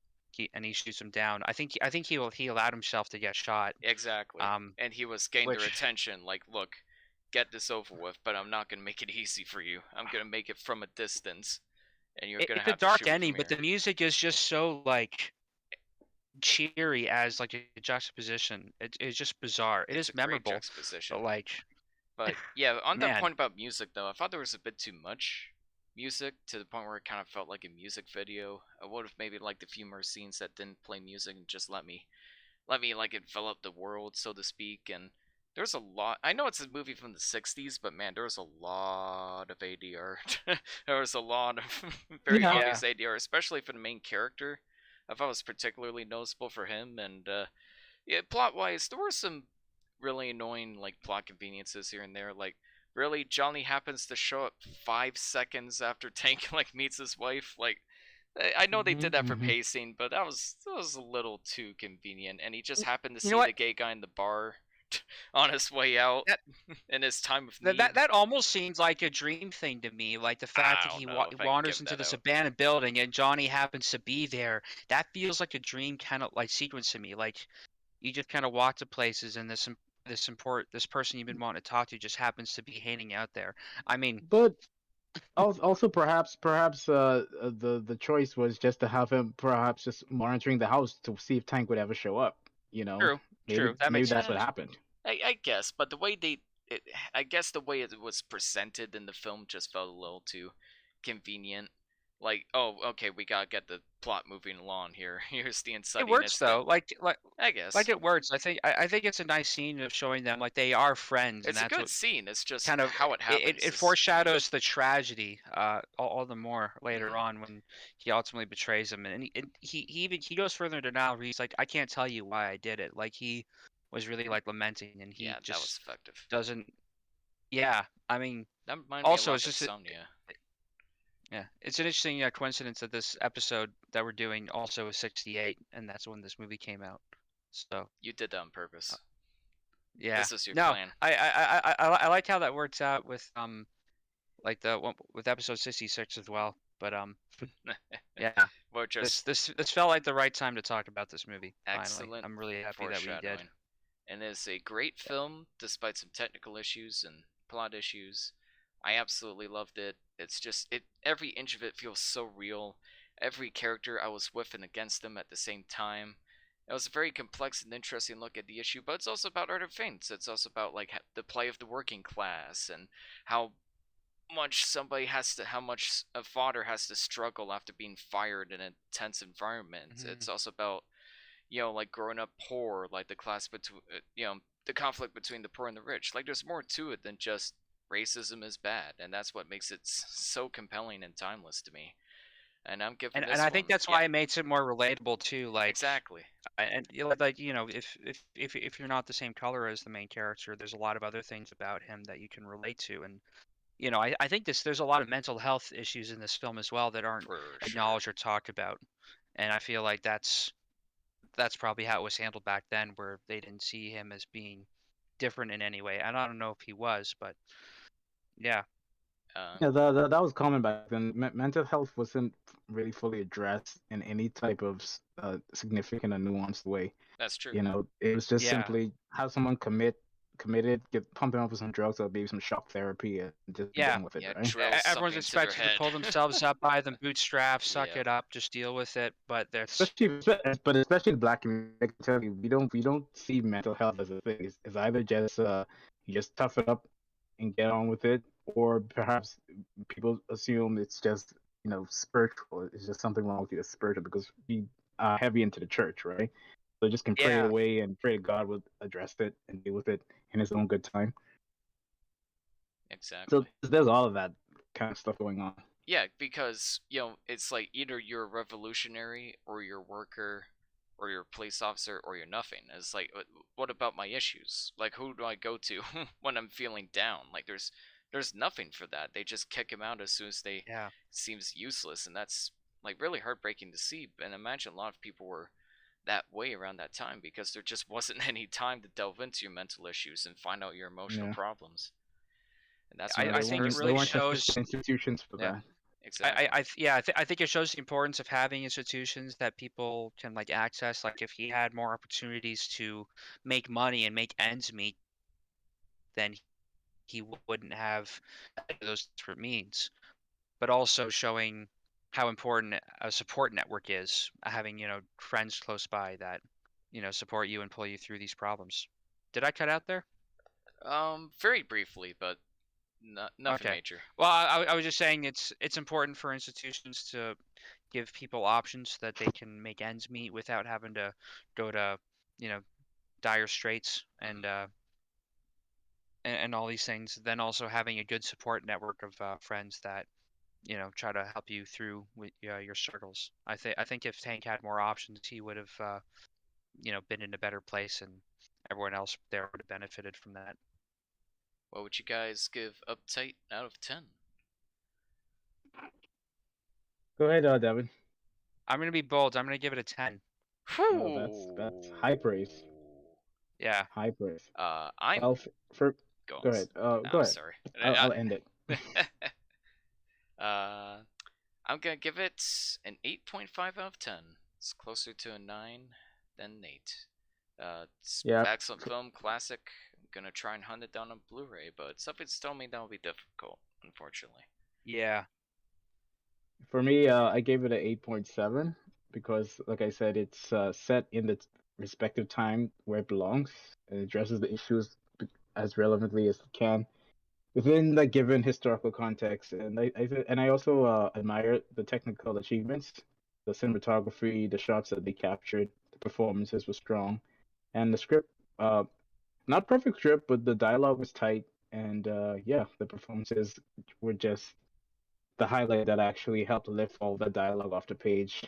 he shoots him down. I think he allowed himself to get shot. Exactly. Um, And he was gained their which attention. Like, look, get this over with, but I'm not gonna make it easy for you. I'm gonna make it from a distance, and you're gonna it's a have to dark shoot me ending, from but here. the music is just so like cheery as like a juxtaposition. It's just bizarre. It It's a is great memorable, but juxtaposition. like But yeah, on that man, point about music though, I thought there was a bit too much music to the point where it kind of felt like a music video. I would have maybe liked a few more scenes that didn't play music and just let me like envelop the world, so to speak. And there's a lot. I know it's a movie from the '60s, but man, there's a lot of ADR. There was a lot of very Yeah. yeah. obvious ADR, especially for the main character. I thought it was particularly noticeable for him. And yeah, plot-wise, there were some really annoying like plot conveniences here and there. Like, really, Johnny happens to show up 5 seconds after Tank like meets his wife. Like, I know they Hmm. did that for Hmm. pacing, but that was a little too convenient. And he just happened to You know see what? the gay guy in the bar on his way out That in his time of that need. that, that almost seems like a dream thing to me. Like the fact I that don't know if I can wanders give into that this out. abandoned building and Johnny happens to be there. That feels like a dream kind of like sequence to me. Like you just kind of walk to places and this person you've been wanting to talk to just happens to be hanging out there. I mean, But also perhaps the choice was just to have him perhaps just monitoring the house to see if Tank would ever show up. You know, true, maybe that maybe makes that's sense. Eh, what happened. I guess, but the way I guess the way it was presented in the film just felt a little too convenient. Like, oh, okay, we gotta get the plot moving along here. Here's the It inciting works incident. though. I Like guess it works. I think it's a nice scene of showing them like they are friends, and it's a that's good what scene. It's just kind of how it happens it is lame. foreshadows the tragedy all the more later Hmm. on when he ultimately betrays him, and he goes further into denial. Where he's like, I can't tell you why I did it. Like he was really like lamenting, and he Yeah, that was just effective. doesn't. Yeah, I mean, That reminded me a also lot it's of just Insomnia. yeah, it's an interesting coincidence that this episode that we're doing also is 68, and that's when this movie came out. So You did that on uh, purpose. yeah, This is your no, plan. I like how that works out with like the one with episode 66 as well. But yeah, We're this just this this felt like the right time to talk about this movie. Finally, excellent I'm really happy that we did. foreshadowing. And it's a great film despite some technical issues and plot issues. I absolutely loved it. It's just every inch of it feels so real. Every character I was with and against them at the same time. It was a very complex and interesting look at the issue, but it's also about art of feints. It's also about like the play of the working class and how much somebody has to, how much a father has to struggle after being fired in an intense environment. Mhm. It's also about, like growing up poor, like the class between, the conflict between the poor and the rich. Like there's more to it than just racism is bad, and that's what makes it so compelling and timeless to me. And I'm giving And this I think one, that's yeah, why it makes it more relatable too. exactly, And like if you're not the same color as the main character, there's a lot of other things about him that you can relate to. And I think there's a lot of mental health issues in this film as well that aren't for sure. acknowledged or talked about. And I feel like that's probably how it was handled back then, where they didn't see him as being different in any way. And I don't know if he was, but yeah, Um, Yeah, that was common back then. Mental health wasn't really fully addressed in any type of significant or nuanced way. that's true. It was just yeah, simply have someone committed, get pumping up with some drugs or maybe some shock therapy and just be yeah. done with it, Yeah, right? drill Everyone's something to their expected to head. pull themselves up by the bootstraps, suck Yeah, it up, just deal with it. But that's Especially in the black community, I can tell you, we don't see mental health as a thing. It's either just you just tough it up and get on with it, or perhaps people assume it's just spiritual. It's just something wrong with you that's spiritual because we are heavy into the church, right? So just can pray it yeah, away and pray God would address it and deal with it in His own good time. So exactly. there's all of that kind of stuff going on. Yeah, because it's like either you're a revolutionary or you're a worker or you're a police officer or you're nothing. It's like, what about my issues? Like, who do I go to when I'm feeling down? Like, there's nothing for that. They just kick him out as soon as they yeah. seems useless, and that's like really heartbreaking to see. And imagine a lot of people were that way around that time because there just wasn't any time to delve into your mental issues and find out your emotional Yeah, problems. And that's yeah, when I there this think it weren't there personally really weren't hit. shows. sufficient institutions for Yeah. that. Exactly. I think it shows the importance of having institutions that people can like access. Like if he had more opportunities to make money and make ends meet, then he wouldn't have those different means. But also showing how important a support network is, having, friends close by that, support you and pull you through these problems. Did I cut out there? Very briefly, but nothing Okay. major. Well, I was just saying it's important for institutions to give people options so that they can make ends meet without having to go to, you know, dire straits Hmm. and all these things. Then also having a good support network of friends that try to help you through with your struggles. I think if Tank had more options, he would have been in a better place, and everyone else there would have benefited from that. What would you guys give Uptight out of 10? Go ahead, Devin. I'm gonna be bold. I'm gonna give it a 10. Oh, that's Whew. high praise. Yeah. High praise. I'm Well, for go on. go ahead. No, Go I'm ahead. sorry. I'll end it. uh, I'm gonna give it an 8.5 out of 10. It's closer to a 9 than an 8. It's Yeah. excellent film, classic. I'm gonna try and hunt it down on Blu-ray, but something's telling me that'll be difficult, unfortunately. Yeah. For me, I gave it an 8.7 because, like I said, it's set in the respective time where it belongs and addresses the issues as relevantly as it can within the given historical context. And I also admire the technical achievements, the cinematography, the shots that they captured, the performances were strong, and the script, not perfect script, but the dialogue was tight, and yeah, the performances were just the highlight that actually helped lift all the dialogue off the page.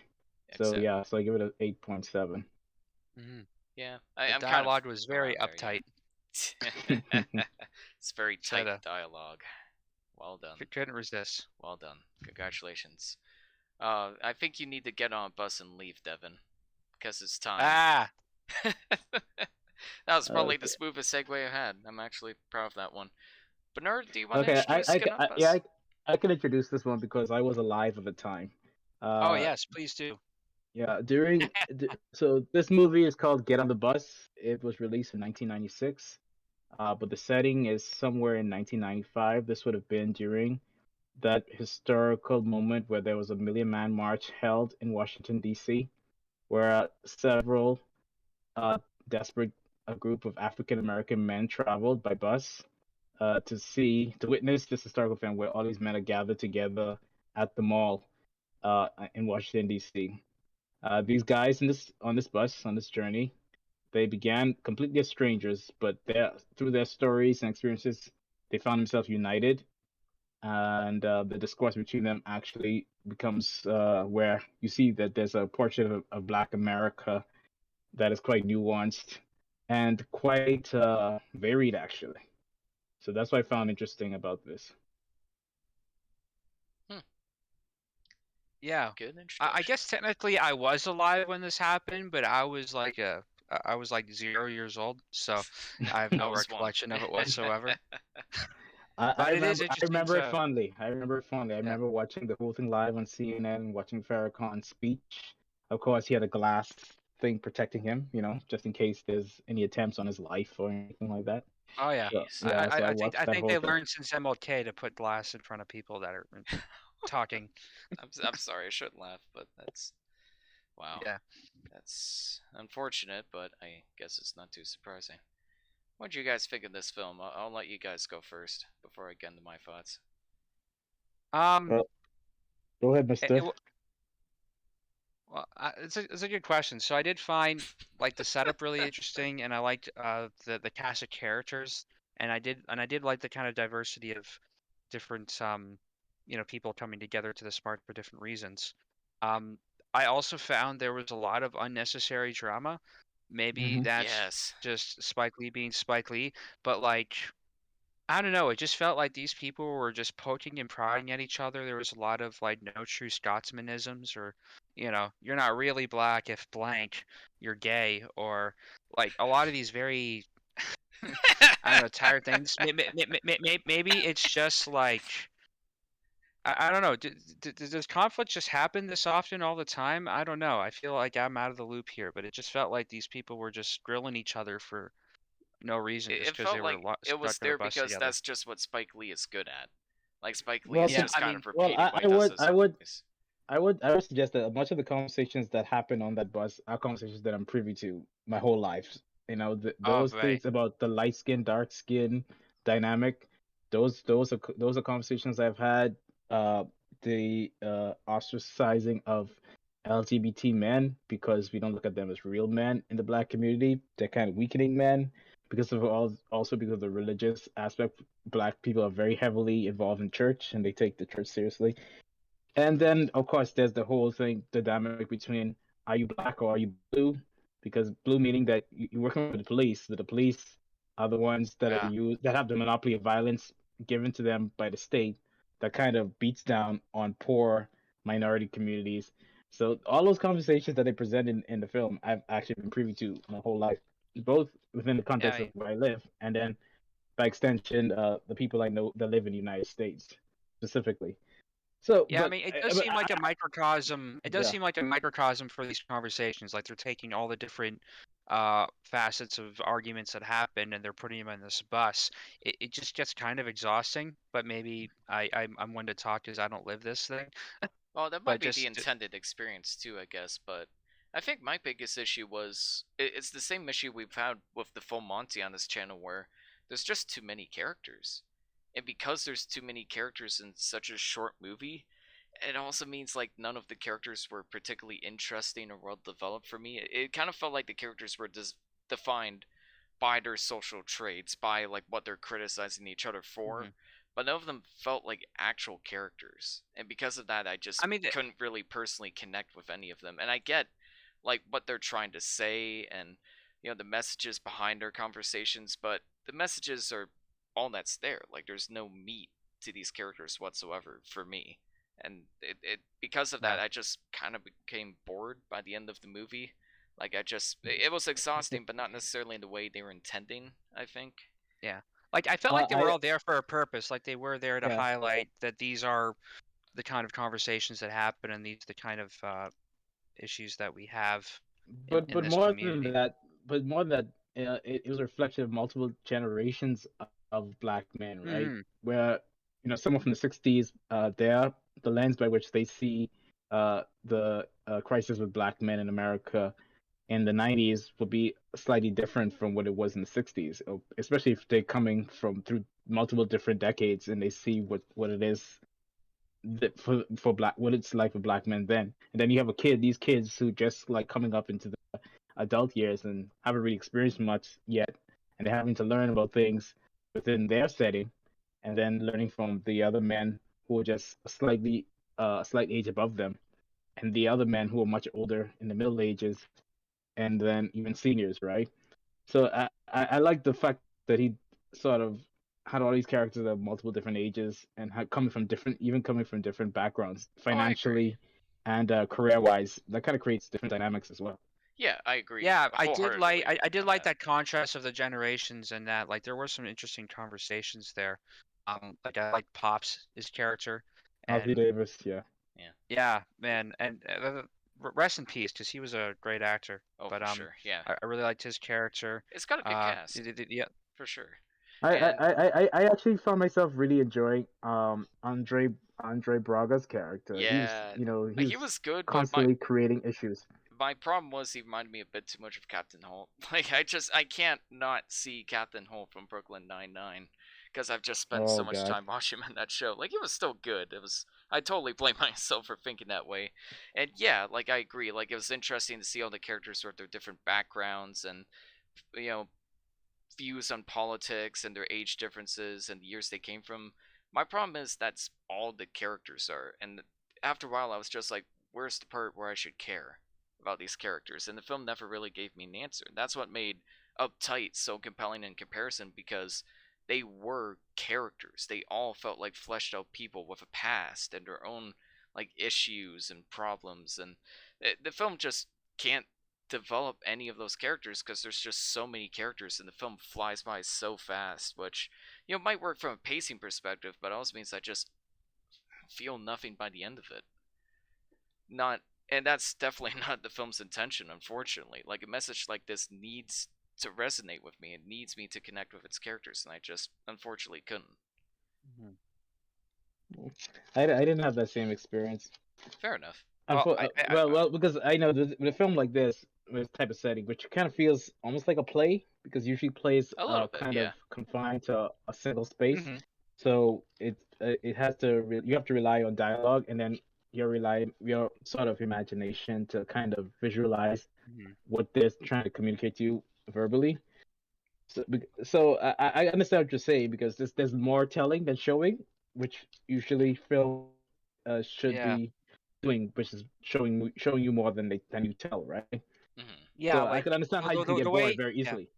So Exactly. yeah, so I give it an 8.7. Hmm. Yeah, The I'm kind of dialogue was very around there. Yeah. uptight. It's very Said tight dialogue. Well done. couldn't resist. Well done. Congratulations. I think you need to get on a bus and leave, Devin, because it's time. Ah, That was probably the Okay. smoothest segue I had. I'm actually proud of that one. Bernard, do you want to Okay. introduce Get On Yeah. Bus? I can introduce this one because I was alive at the time. oh Uh, yes, please do. yeah. So this movie is called Get on the Bus. It was released in 1996. But the setting is somewhere in 1995. This would have been during that historical moment where there was a Million Man March held in Washington, D.C., where several uh, desperate a group of African American men traveled by bus to witness this historical event where all these men are gathered together at the mall in Washington D.C. These guys on this bus on this journey, they began completely as strangers, but through their stories and experiences, they found themselves united, and the discourse between them actually becomes where you see that there's a portrait of Black America that is quite nuanced and quite varied, actually. So that's what I found interesting about this. Hmm. Yeah. Good I introduction. guess technically I was alive when this happened, but I was like 0 years old, so I have I no was one. recollection of it whatsoever. I But it is I interesting remember it to, fondly. I remember it fondly. I yeah. remember watching the whole thing live on CNN, watching Farrakhan's speech. Of course, he had a glass thing protecting him, just in case there's any attempts on his life or anything like that. Oh yeah. So Jeez. yeah, so I I watched that think whole they thing. learned since MLK to put glass in front of people that are talking. I'm sorry, I shouldn't laugh, but that's wow. Yeah. That's unfortunate, but I guess it's not too surprising. What do you guys think of this film? I'll let you guys go first before I get into my thoughts. Um. Well, go ahead, It, Mister. it, Well, it's a good question. So I did find like the setup really interesting, and I liked the cast of characters, and I did like the kind of diversity of different people coming together to this park for different reasons. Um, I also found there was a lot of unnecessary drama. Maybe Mm-hmm. that's Yes. just Spike Lee being Spike Lee, but like I don't know. It just felt like these people were just poking and prodding at each other. There was a lot of like no true Scotsmanisms, or you're not really black if blank, you're gay, or like a lot of these very I don't know tired things. Maybe it's just like I don't know. Does conflict just happen this often all the time? I don't know. I feel like I'm out of the loop here, but it just felt like these people were just grilling each other for no reason, just It because they felt were like it stuck was on a there bus because together. that's just what Spike Lee is good at. Like Spike Lee Well, is Yeah, just I kind of mean, well, repeating what he does in I other would, movies. I would suggest that much of the conversations that happen on that bus are conversations that I'm privy to my whole life. oh, Those right. things about the light skin, dark skin dynamic, those are conversations I've had. The ostracizing of LGBT men because we don't look at them as real men in the black community. They're kind of weakening men because of also because of the religious aspect. Black people are very heavily involved in church and they take the church seriously. And then, of course, there's the whole thing, the dynamic between are you black or are you blue? Because blue meaning that you're working with the police. The police are the ones that Yeah, have the monopoly of violence given to them by the state that kind of beats down on poor minority communities. So all those conversations that they present in the film, I've actually been privy to my whole life, both within the yeah. context of where I live, and then by extension, the people I know that live in the United States specifically. So, Yeah, I mean, it does but seem like a microcosm. It does yeah, seem like a microcosm for these conversations. Like they're taking all the different facets of arguments that happen and they're putting them in this bus. It just gets kind of exhausting. But maybe I'm one to talk because I don't live this thing. Well, that might But be the just intended experience too, I guess. But I think my biggest issue was it's the same issue we've had with the full Monty on this channel, where there's just too many characters, and because there's too many characters in such a short movie, it also means like none of the characters were particularly interesting or well developed for me. It kind of felt like the characters were defined by their social traits, by like what they're criticizing each other for, mhm. but none of them felt like actual characters. And because of that, I just I mean, couldn't really personally connect with any of them. And I get like what they're trying to say and the messages behind their conversations, but the messages are all that's there. Like there's no meat to these characters whatsoever for me. And it because of that, yeah, I just kind of became bored by the end of the movie. Like it was exhausting, but not necessarily in the way they were intending, I think. yeah. Like I felt like they were I all there for a purpose. Like they were there to yeah, highlight that these are the kind of conversations that happen and these are the kind of issues that we have in but this more than community. that, it was a reflection of multiple generations of black men, right? Hmm. Where someone from the '60s, the lens by which they see the crisis with black men in America in the 90s will be slightly different from what it was in the 60s, especially if they're coming from through multiple different decades and they see what it is that for black what it's like for black men then. And then you have these kids who just like coming up into the adult years and haven't really experienced much yet, and they're having to learn about things within their setting, and then learning from the other men who are just a slight age above them, and the other men who are much older in the middle ages, and then even seniors, right? So I like the fact that he sort of had all these characters of multiple different ages and had coming from different backgrounds, Oh, I agree. financially and career wise. That kind of creates different dynamics as well. Yeah, I agree Yeah, wholeheartedly I did on like that. that contrast of the generations and that like there were some interesting conversations there. Like I like Pops, his character, Ossie and Davis, yeah. Yeah. yeah, man, and rest in peace because he was a great actor. Oh, But for sure. Yeah. I really liked his character. It's got a good cast, Yeah, for sure. I, I, And I actually found myself really enjoying Andre Braga's character. yeah, He he was was good, but my constantly creating issues. my problem was he reminded me a bit too much of Captain Holt. Like I can't not see Captain Holt from Brooklyn Nine-Nine because I've just spent so Oh much God. time watching him in that show. Like it was still good. It was I totally blame myself for thinking that way. And yeah, like I agree. Like it was interesting to see all the characters sort of their different backgrounds and you know views on politics and their age differences and the years they came from. My problem is that's all the characters are, and after a while, I was just like, "Where's the part where I should care about these characters?" And the film never really gave me an answer. That's what made Uptight so compelling in comparison because they were characters. They all felt like fleshed out people with a past and their own like issues and problems, and the film just can't develop any of those characters because there's just so many characters and the film flies by so fast, which might work from a pacing perspective, but also means I just feel nothing by the end of it. Not and that's definitely not the film's intention, unfortunately. Like a message like this needs to resonate with me. It needs me to connect with its characters, and I just unfortunately couldn't. mhm. I didn't have that same experience. Fair enough. Well, Well, because I know with a film like this, with this type of setting, which kind of feels almost like a play, because usually plays A little are bit, kind yeah. of confined to a single space, mhm, so it has to you have to rely on dialogue, and then your sort of imagination to kind of visualize mhm. what they're trying to communicate to you verbally. So I understand what you're saying because there's more telling than showing, which usually film should Yeah, be doing, which is showing you more than you tell, right? Hmm. yeah, So I like can understand how you can the get bored way, very yeah. easily.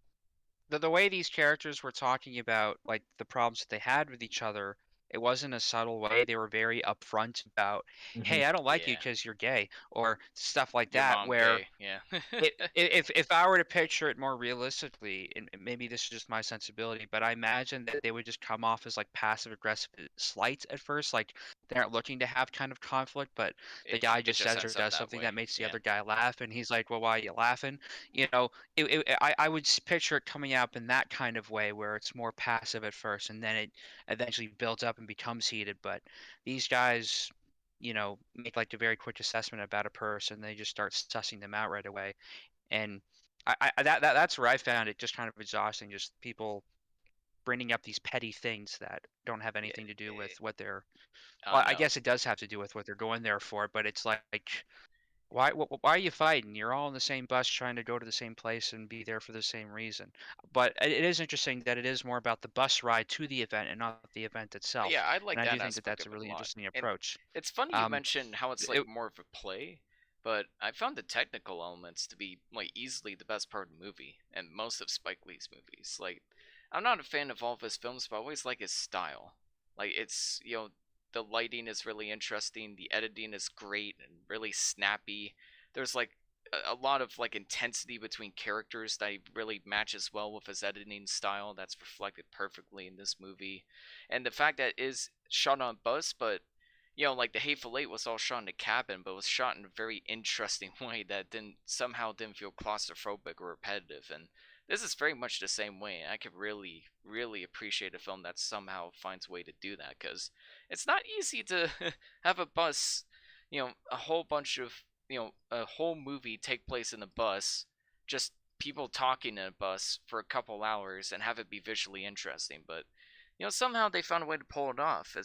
The way these characters were talking about like the problems that they had with each other, it wasn't a subtle way. They were very upfront about, Hmm. "Hey, I don't like you Yeah. because you're gay," or stuff like Your that. mom Where gay, yeah. if I were to picture it more realistically, and maybe this is just my sensibility, but I imagine that they would just come off as like passive aggressive slights at first, like they aren't looking to have kind of conflict, but the guy It just just says or ends up does that something way, that makes the yeah. other guy laugh, and he's like, "Well, why are you laughing?" You know, I would picture it coming out in that kind of way where it's more passive at first, and then it eventually builds up and becomes heated. But these guys, make like a very quick assessment about a person. They just start sussing them out right away, and that's where I found it just kind of exhausting. Just people bringing up these petty things that don't have Yeah, anything to do with what they're. I Well, I know. guess it does have to do with what they're going there for, but it's like, why are you fighting? You're all in the same bus trying to go to the same place and be there for the same reason. But it is interesting that it is more about the bus ride to the event and not the event itself. Yeah, I And like I do that think that aspect that's a of it a really lot. interesting And approach. it's funny you Um, mention how it's like it, more of a play, but I found the technical elements to be like easily the best part of the movie and most of Spike Lee's movies. Like I'm not a fan of all of his films, but I always like his style. Like it's, the lighting is really interesting, the editing is great and really snappy. There's like a lot of like intensity between characters that he really matches well with his editing style that's reflected perfectly in this movie, and the fact that it is shot on bus, but like the Hateful Eight was all shot in a cabin, but was shot in a very interesting way that didn't feel claustrophobic or repetitive. And this is very much the same way. I could really, really appreciate a film that somehow finds a way to do that because it's not easy to have a bus, a whole bunch of a whole movie take place in a bus just people talking in a bus for a couple hours and have it be visually interesting. But somehow they found a way to pull it off.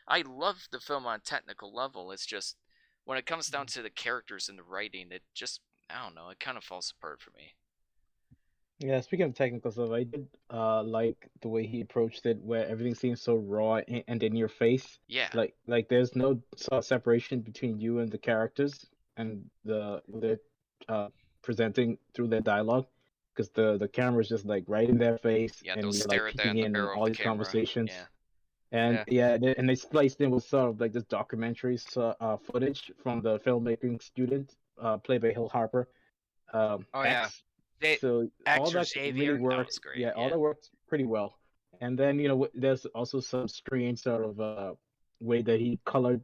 I love the film on a technical level. It's just when it comes down to the characters and the writing, it just, I don't know, it kind of falls apart for me. Yeah, speaking of technical stuff, I did like the way he approached it, where everything seems so raw and in your face. Yeah, Like there's no sort of separation between you and the characters and they're uh, presenting through their dialogue, because the camera's just like right in their face, yeah, they'll and you're like stare at that peeking in the in on barrel of all the these camera. conversations. Yeah, And Yeah. yeah, and they spliced in with sort of like this documentary footage from the filmmaking student, played by Hill Harper, Oh yeah. X. They So all X or that really Xavier. that worked. was great. Yeah, all Yeah, that worked pretty well. And then there's also some strange sort of way that he colored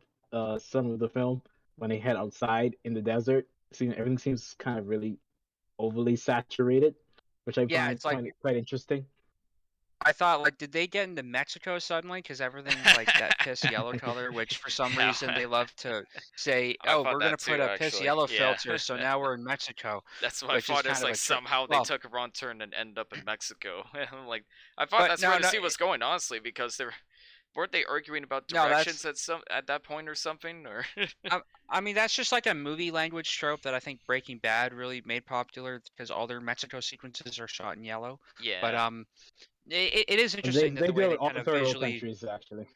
some of the film when they head outside in the desert. See, everything seems kind of really overly saturated, which I Yeah, find it's like quite interesting. I thought, like, did they get into Mexico suddenly? Because everything's like that piss yellow color, which for some yeah. reason they love to say, I "Oh, thought we're gonna that put too, a piss actually. yellow Yeah. filter, so now we're in Mexico," That's what I which is thought. Is kind of like a trick. somehow they Well, took a wrong turn and end up in Mexico. Like I thought but that's where no, the no, scene was going, honestly, because they weren't they arguing about no, directions at that point or something, or I mean that's just like a movie language trope that I think Breaking Bad really made popular because all their Mexico sequences are shot in yellow. But yeah, it is They interesting that they the way do it they in all kind of third world visually. countries actually.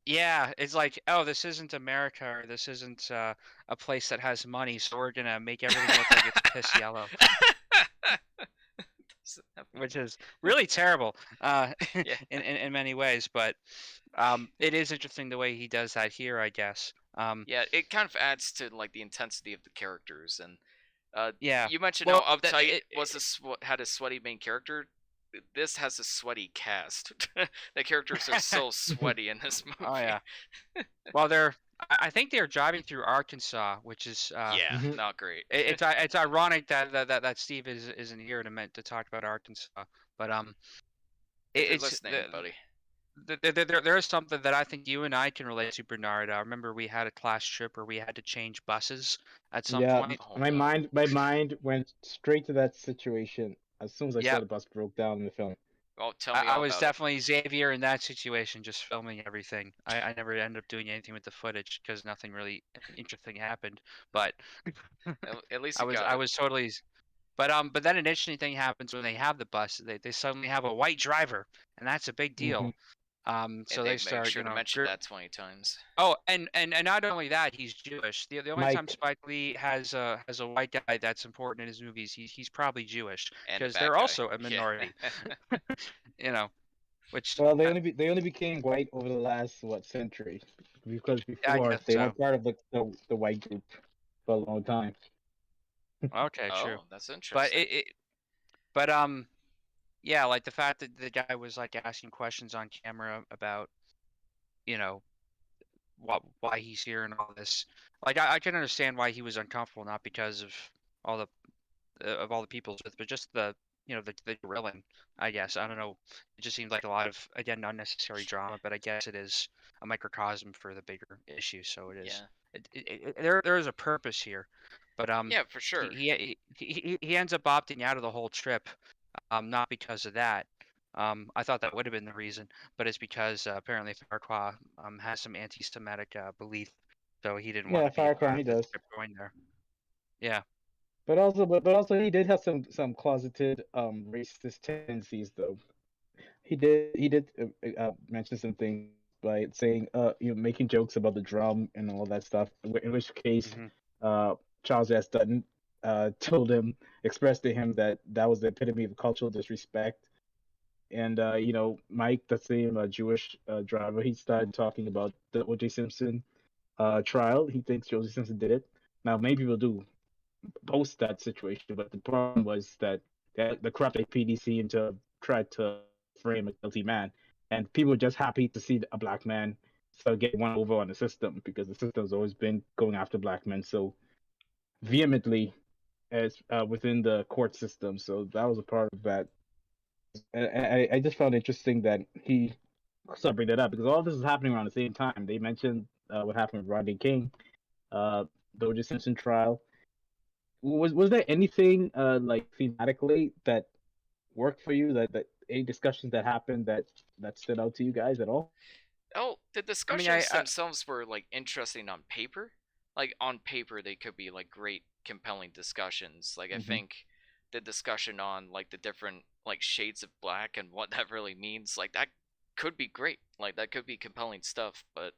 Yeah, it's like, oh, this isn't America or this isn't a place that has money, so we're gonna make everything look like it's piss yellow, Doesn't have which money. is really terrible Yeah, in many ways. But it is interesting the way he does that here, I guess. yeah. It kind of adds to like the intensity of the characters, and Yeah. you mentioned how Well, Uptight had a sweaty main character. This has a sweaty cast. The characters are so sweaty in this oh movie. yeah. Well, I think they're driving through Arkansas, which is Yeah, Hmm. not great. it's ironic that Steve isn't here to talk about Arkansas, but If you're it's listening, buddy. there is something that I think you and I can relate to, Bernard. I remember we had a class trip where we had to change buses at some Yeah, point. Oh my no. mind went straight to that situation as soon as I saw Yep. the bus broke down in the film. Oh, tell me I all was about it. definitely Xavier in that situation, just filming everything. I never ended up doing anything with the footage because nothing really interesting happened. But At least you got I it, was totally. But then an interesting thing happens when they have the bus. They suddenly have a white driver, and that's a big Hmm. deal. and So they they make start, sure to mention that 20 times. Oh, and not only that, he's Jewish. The only time Mike, Spike Lee has a white guy that's important in his movies, he's probably Jewish And a because bad they're guy. also a Yeah. minority. You know, which well, they only became white over the last what century, because I before guess they were so. part of the white group for a long time. Okay, true. Oh, that's But interesting. but yeah, like the fact that the guy was like asking questions on camera about you know why he's here and all this. Like I can understand why he was uncomfortable, not because all the of all the people with, but just the grilling. I guess I don't know. It just seems like a lot of again unnecessary drama, but I guess it is a microcosm for the bigger issue. So it is. Yeah. There is a purpose here, but Yeah, for sure. he ends up opting out of the whole trip, not because of that. I thought that would have been the reason, but it's because apparently Farquaad has some anti-Semitic belief, so he didn't want Yeah, to be a Farrakhan part he of this does, trip going there. Yeah. but also he did have some closeted racist tendencies though. He did mention some things by saying making jokes about the drum and all that stuff. In which case, Hmm. uh Charles S. Dutton told him, expressed to him, that that was the epitome of cultural disrespect. And Mike, the same Jewish driver, he started talking about the O.J. Simpson trial. He thinks O.J. Simpson did it. Now many people do post that situation, but the problem was that the corrupt APD seemed to try to frame a guilty man, and people were just happy to see a black man start getting one over on the system, because the system's always been going after black men so vehemently as within the court system. So that was a part of that. And I just found it interesting that he sort of bring that up, because all this is happening around the same time. They mentioned what happened with Rodney King, uh, the O.J. Simpson trial, was there anything like thematically that worked for you? That any discussions that happened that stood out to you guys at all? Oh, the I mean, discussions themselves were like interesting on paper. Like on paper, they could be like great, compelling discussions. Like I Hmm. think the discussion on like the different like shades of black and what that really means, like that could be great. Like that could be compelling stuff. But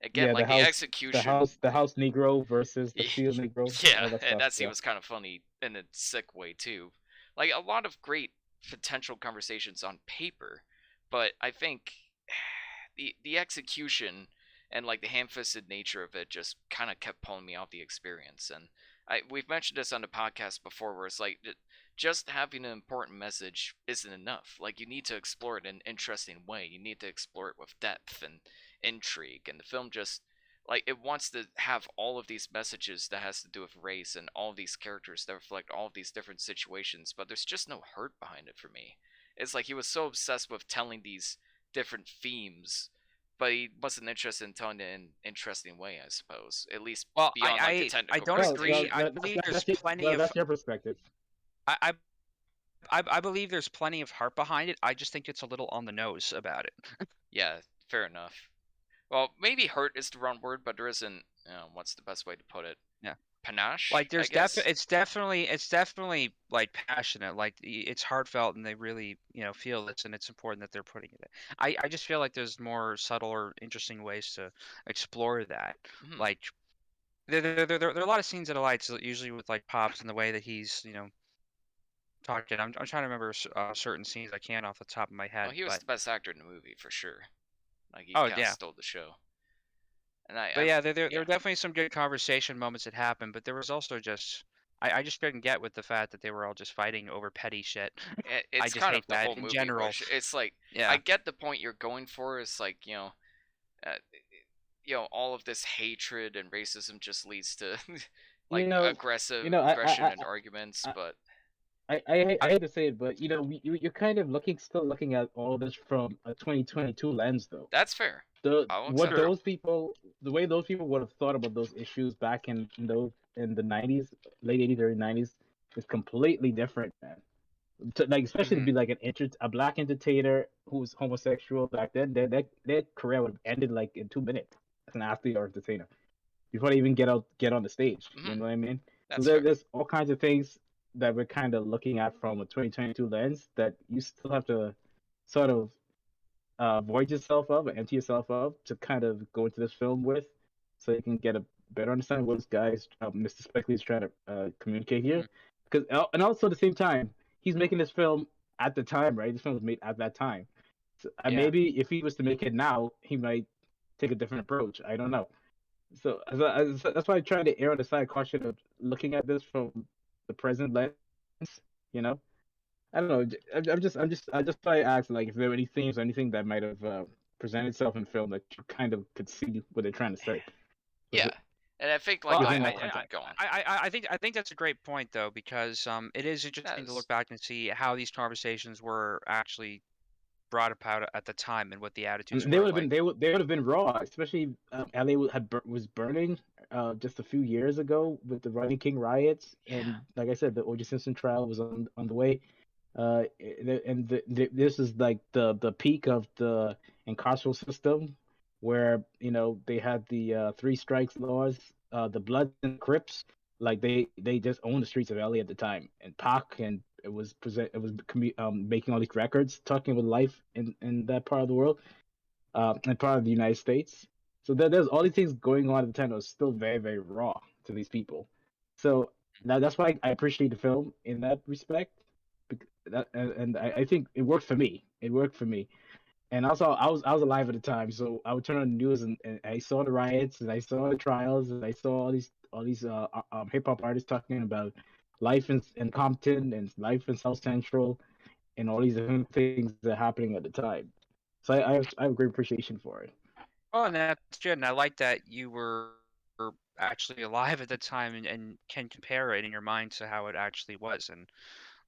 again, Yeah, like the execution, the house Negro versus the field Negro, yeah, all that and stuff. that scene Yeah. was kind of funny in a sick way too. Like a lot of great potential conversations on paper, but I think the execution and like the ham-fisted nature of it just kind of kept pulling me off the experience. And we've mentioned this on the podcast before, where it's like just having an important message isn't enough. Like you need to explore it in an interesting way. You need to explore it with depth and intrigue. And the film just like it wants to have all of these messages that has to do with race and all of these characters that reflect all of these different situations, but there's just no hurt behind it for me. It's like he was so obsessed with telling these different themes, but he wasn't interested in telling it in an interesting way, I suppose. At least well, beyond like the I technical don't agree. presentation. I believe there's plenty of that's your perspective. I, I I believe there's plenty of heart behind it. I just think it's a little on the nose about it. Yeah, fair enough. Well, maybe hurt is the wrong word, but there isn't. What's the best way to put it? Yeah. Panache, Like I there's guess. it's definitely like passionate, like it's heartfelt, and they really feel this, and it's important that they're putting it in. I just feel like there's more subtle or interesting ways to explore that. Hmm. Like there are a lot of scenes that I like, so usually with like Pops and the way that he's talking. I'm trying to remember certain scenes. I can't off the top of my Well, head, he was but the best actor in the movie for sure. Like he oh kind of yeah. stole the show. And But yeah, there were yeah, definitely some good conversation moments that happened, but there was also just I just couldn't get with the fact that they were all just fighting over petty shit. I it's just kind hate of the that whole in movie, general. which it's like I Yeah. get the point you're going for. It's like uh, all of this hatred and racism just leads to You like know, aggressive you know, aggression and arguments. I, But I hate to say it, but you're kind of still looking at all this from a 2022 lens, though. that's fair. The I'll what accept True. that. those people, the way those people would have thought about those issues back in the 90s, late 80s, early 90s, is completely different, man. Like especially to Hmm. be like a black entertainer who was homosexual back then, their career would have ended like in 2 minutes as an athlete or entertainer before they even get on the stage. You Hmm. know what I mean? So That's fair. there's all kinds of things that we're kind of looking at from a 2022 lens that you still have to sort of void yourself of or empty yourself of to kind of go into this film with, so you can get a better understanding of what this Mr. Speckley is trying to communicate here. Hmm. Because and also at the same time, he's making this film at the time, right? This film was made at that time. So, Yeah. maybe if he was to make it now, he might take a different approach. I don't know. So that's why I try to err on the side of caution of looking at this from the present lens. You know, I don't know. I just try to ask like if there were any themes or anything that might have presented itself in film that you kind of could see what they're trying to say Yeah, and I think like Well, within I'll, that I'll context. go on. I think that's a great point though, because it is That interesting to is. look back and see how these conversations were actually brought about at the time and what the attitudes And they were would have been like. they would have been raw, especially LA was burning just a few years ago with the Rodney King riots, Yeah. and like I said, the O.J. Simpson trial was on the way. This is like the peak of the incarceral system, where they had the three strikes laws, the Bloods and Crips, like they just owned the streets of LA at the time, and Pac and it was making all these records talking about life in that part of the world, and part of the United States. So there's all these things going on at the time that was still very very raw to these people. So that's why I appreciate the film in that respect. And I think it worked for me. It worked for me. And also, I was alive at the time, so I would turn on the news and I saw the riots and I saw the trials and I saw all these hip hop artists talking about life in Compton and life in South Central and all these different things that are happening at the time. So I have a great appreciation for it. Oh, and that's good, and I like that you were actually alive at the time and can compare it in your mind to how it actually was, and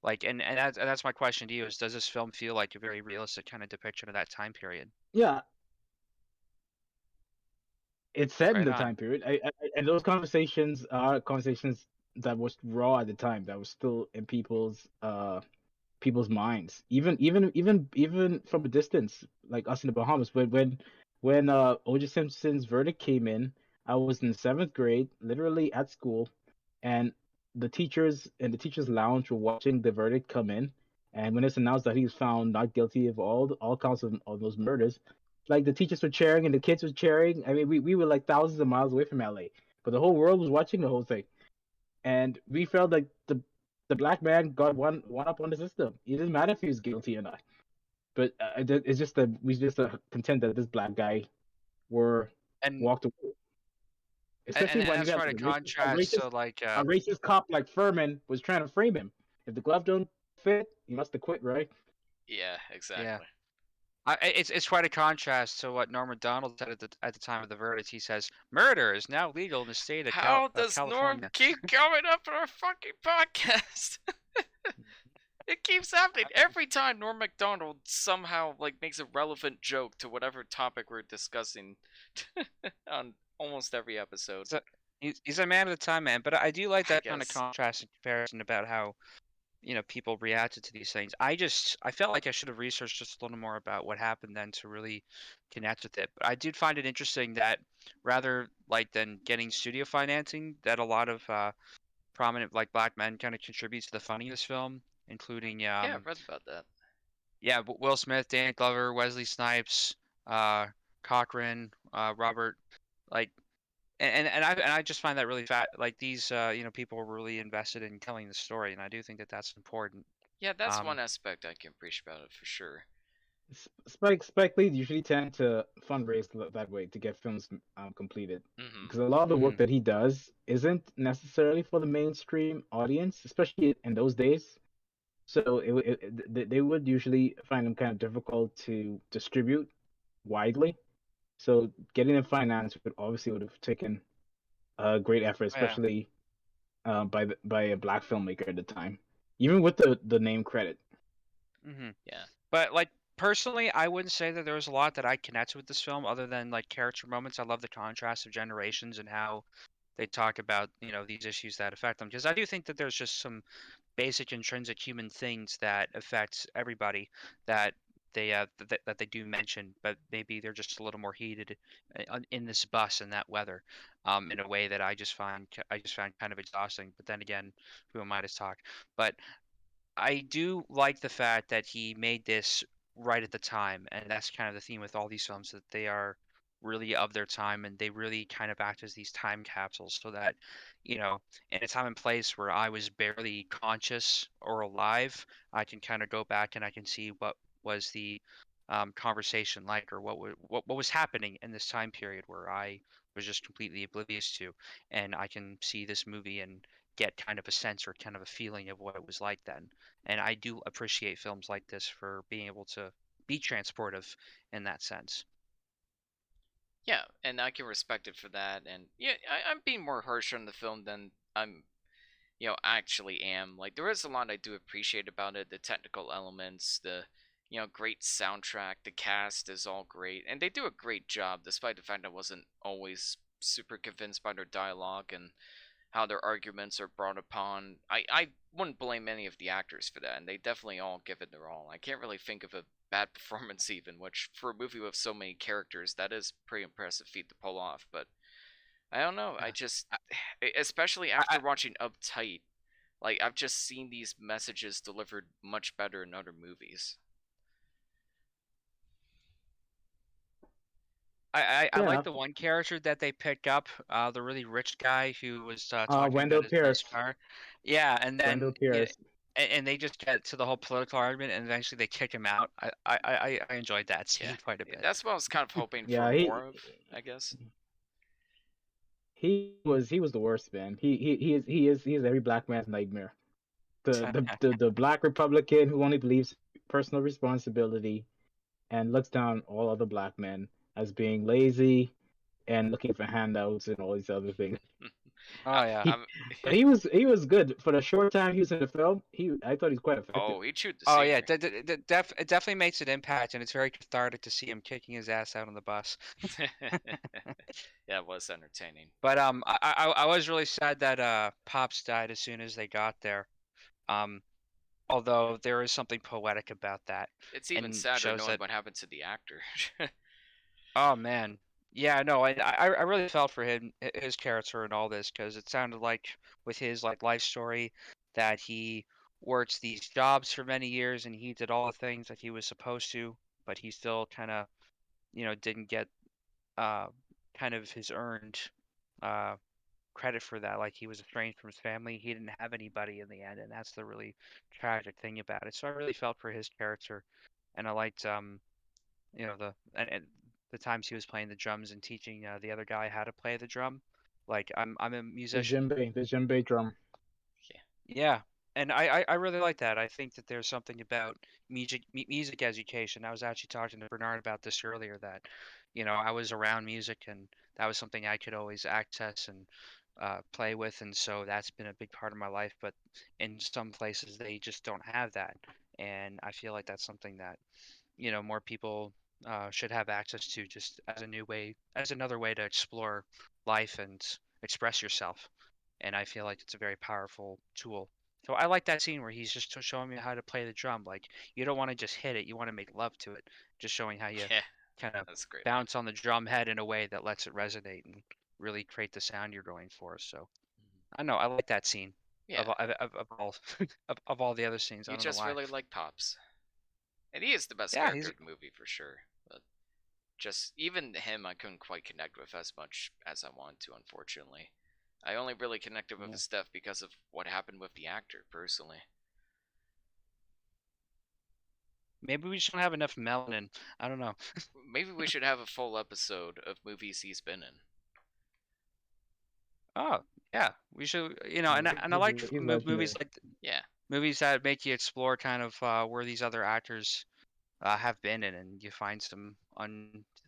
like and that's my question to you is, does this film feel like a very realistic kind of depiction of that time period? Yeah, it's set in Right the on. time period. And those conversations are conversations that was raw at the time, that was still in people's minds, even from a distance, like us in the Bahamas. When O.J. Simpson's verdict came in, I was in seventh grade, literally at school, and the teachers in the teachers' lounge were watching the verdict come in. And when it's announced that he was found not guilty of all counts of those murders, like the teachers were cheering and the kids were cheering. I mean, we were like thousands of miles away from LA, but the whole world was watching the whole thing, and we felt like the black man got one up on the system. It doesn't matter if he was guilty or not. But it's just that we just content that this black guy were and walked away. Especially when you that's got quite like a contrast to like a racist cop like Furman was trying to frame him. If the glove don't fit, he must have quit, right? Yeah, yeah. exactly. It's quite a contrast to what Norm Macdonald said at the time of the verdict. He says murder is now legal in the state How of does Norm California. keep coming up on our fucking podcast? It keeps happening every time Norm Macdonald somehow like makes a relevant joke to whatever topic we're discussing on almost every episode. So he's a man of the time, man. But I do like I that kind of guess. contrast and comparison about how people reacted to these things. I felt like I should have researched just a little more about what happened then to really connect with it. But I did find it interesting that rather like than getting studio financing, that a lot of prominent like black men kind of contribute to the funding of this film, including Yeah, I read about that. yeah, Will Smith, Dan Glover, Wesley Snipes, uh, Cochran, Robert, like, and I just find that really fat. Like these, people were really invested in telling the story, and I do think that that's important. Yeah, that's Um, one aspect I can appreciate about it for sure. Spike Lee usually tend to fundraise that way to get films completed, Mm-hmm. because a lot of the work mhm, that he does isn't necessarily for the mainstream audience, especially in those days. So they would usually find them kind of difficult to distribute widely. So getting them financed would have taken a great effort, yeah. especially by a black filmmaker at the time, even with the name credit. hmm Yeah. But like personally, I wouldn't say that there was a lot that I connected with this film other than like character moments. I love the contrast of generations and how they talk about these issues that affect them. Because I do think that there's just some basic intrinsic human things that affects everybody that that they do mention, but maybe they're just a little more heated in this bus and that weather, in a way that I just found kind of exhausting. But then again, who am I to talk? But I do like the fact that he made this right at the time, and that's kind of the theme with all these films that they are really of their time and they really kind of act as these time capsules so that, in a time and place where I was barely conscious or alive, I can kind of go back and I can see what was the conversation like or what was happening in this time period where I was just completely oblivious to, and I can see this movie and get kind of a sense or kind of a feeling of what it was like then. And I do appreciate films like this for being able to be transportive in that sense. Yeah, and I can respect it for that. And yeah, I'm being more harsh on the film than I'm, actually am. Like there is a lot I do appreciate about it. The technical elements, the great soundtrack, the cast is all great, and they do a great job, despite the fact I wasn't always super convinced by their dialogue and how their arguments are brought upon. I wouldn't blame any of the actors for that, and they definitely all give it their all. I can't really think of a bad performance even, which for a movie with so many characters, that is pretty impressive feat to pull off. But I don't know. I Yeah. just, especially I, after watching Uptight, like I've just seen these messages delivered much better in other movies. I Yeah, like the one character that they pick up, the really rich guy who was talking about Wendell his nice Pierce. car. Yeah, and Wendell then Pierce. and they just get to the whole political argument, and eventually they kick him out. I enjoyed that Yeah, scene quite a bit. that's what I was kind of hoping for Yeah, more of, I guess. he was the worst, man. He is every black man's nightmare. The black Republican who only believes personal responsibility and looks down all other black men as being lazy and looking for handouts and all these other things. Oh yeah. He, I'm, but he was good for the short time he was in the film. I thought he's quite effective. oh, he chewed the Oh yeah. scenery. It definitely makes an impact, and it's very cathartic to see him kicking his ass out on the bus. Yeah, it was entertaining. But I was really sad that Pops died as soon as they got there. Um, although there is something poetic about that, It's even and sadder shows knowing that. what happened to the actor. Oh man, yeah, no, I really felt for him, his character and all this, because it sounded like with his like life story that he worked these jobs for many years and he did all the things that he was supposed to, but he still kind of didn't get uh kind of his earned uh credit for that. Like he was estranged from his family, he didn't have anybody in the end, and that's the really tragic thing about it. So I really felt for his character, and I liked and the times he was playing the drums and teaching the other guy how to play the drum. Like I'm a musician. The djembe drum. Yeah. Yeah, and I really like that. I think that there's something about music education. I was actually talking to Bernard about this earlier that, I was around music and that was something I could always access and play with, and so that's been a big part of my life. But in some places they just don't have that, and I feel like that's something that more people should have access to just as as another way to explore life and express yourself. And I feel like it's a very powerful tool. So I like that scene where he's just showing me how to play the drum. Like you don't want to just hit it, you want to make love to it. Just showing how you Yeah, kind of that's a great line. bounce on the drum head in a way that lets it resonate and really create the sound you're going for. So I don't know, I like that scene Yeah, of all of all the other scenes. I you don't know just why. really like Pops. And he is the best Yeah, character he's of the movie for sure. But just even him, I couldn't quite connect with as much as I wanted to, unfortunately. I only really connected with yeah. his stuff because of what happened with the actor, personally. Maybe we just don't have enough melanin. I don't know. Maybe we should have a full episode of movies he's been in. Oh, yeah, we should, Yeah, and I like he's movies legendary. like Yeah, movies that make you explore kind of where these other actors have been in, and you find some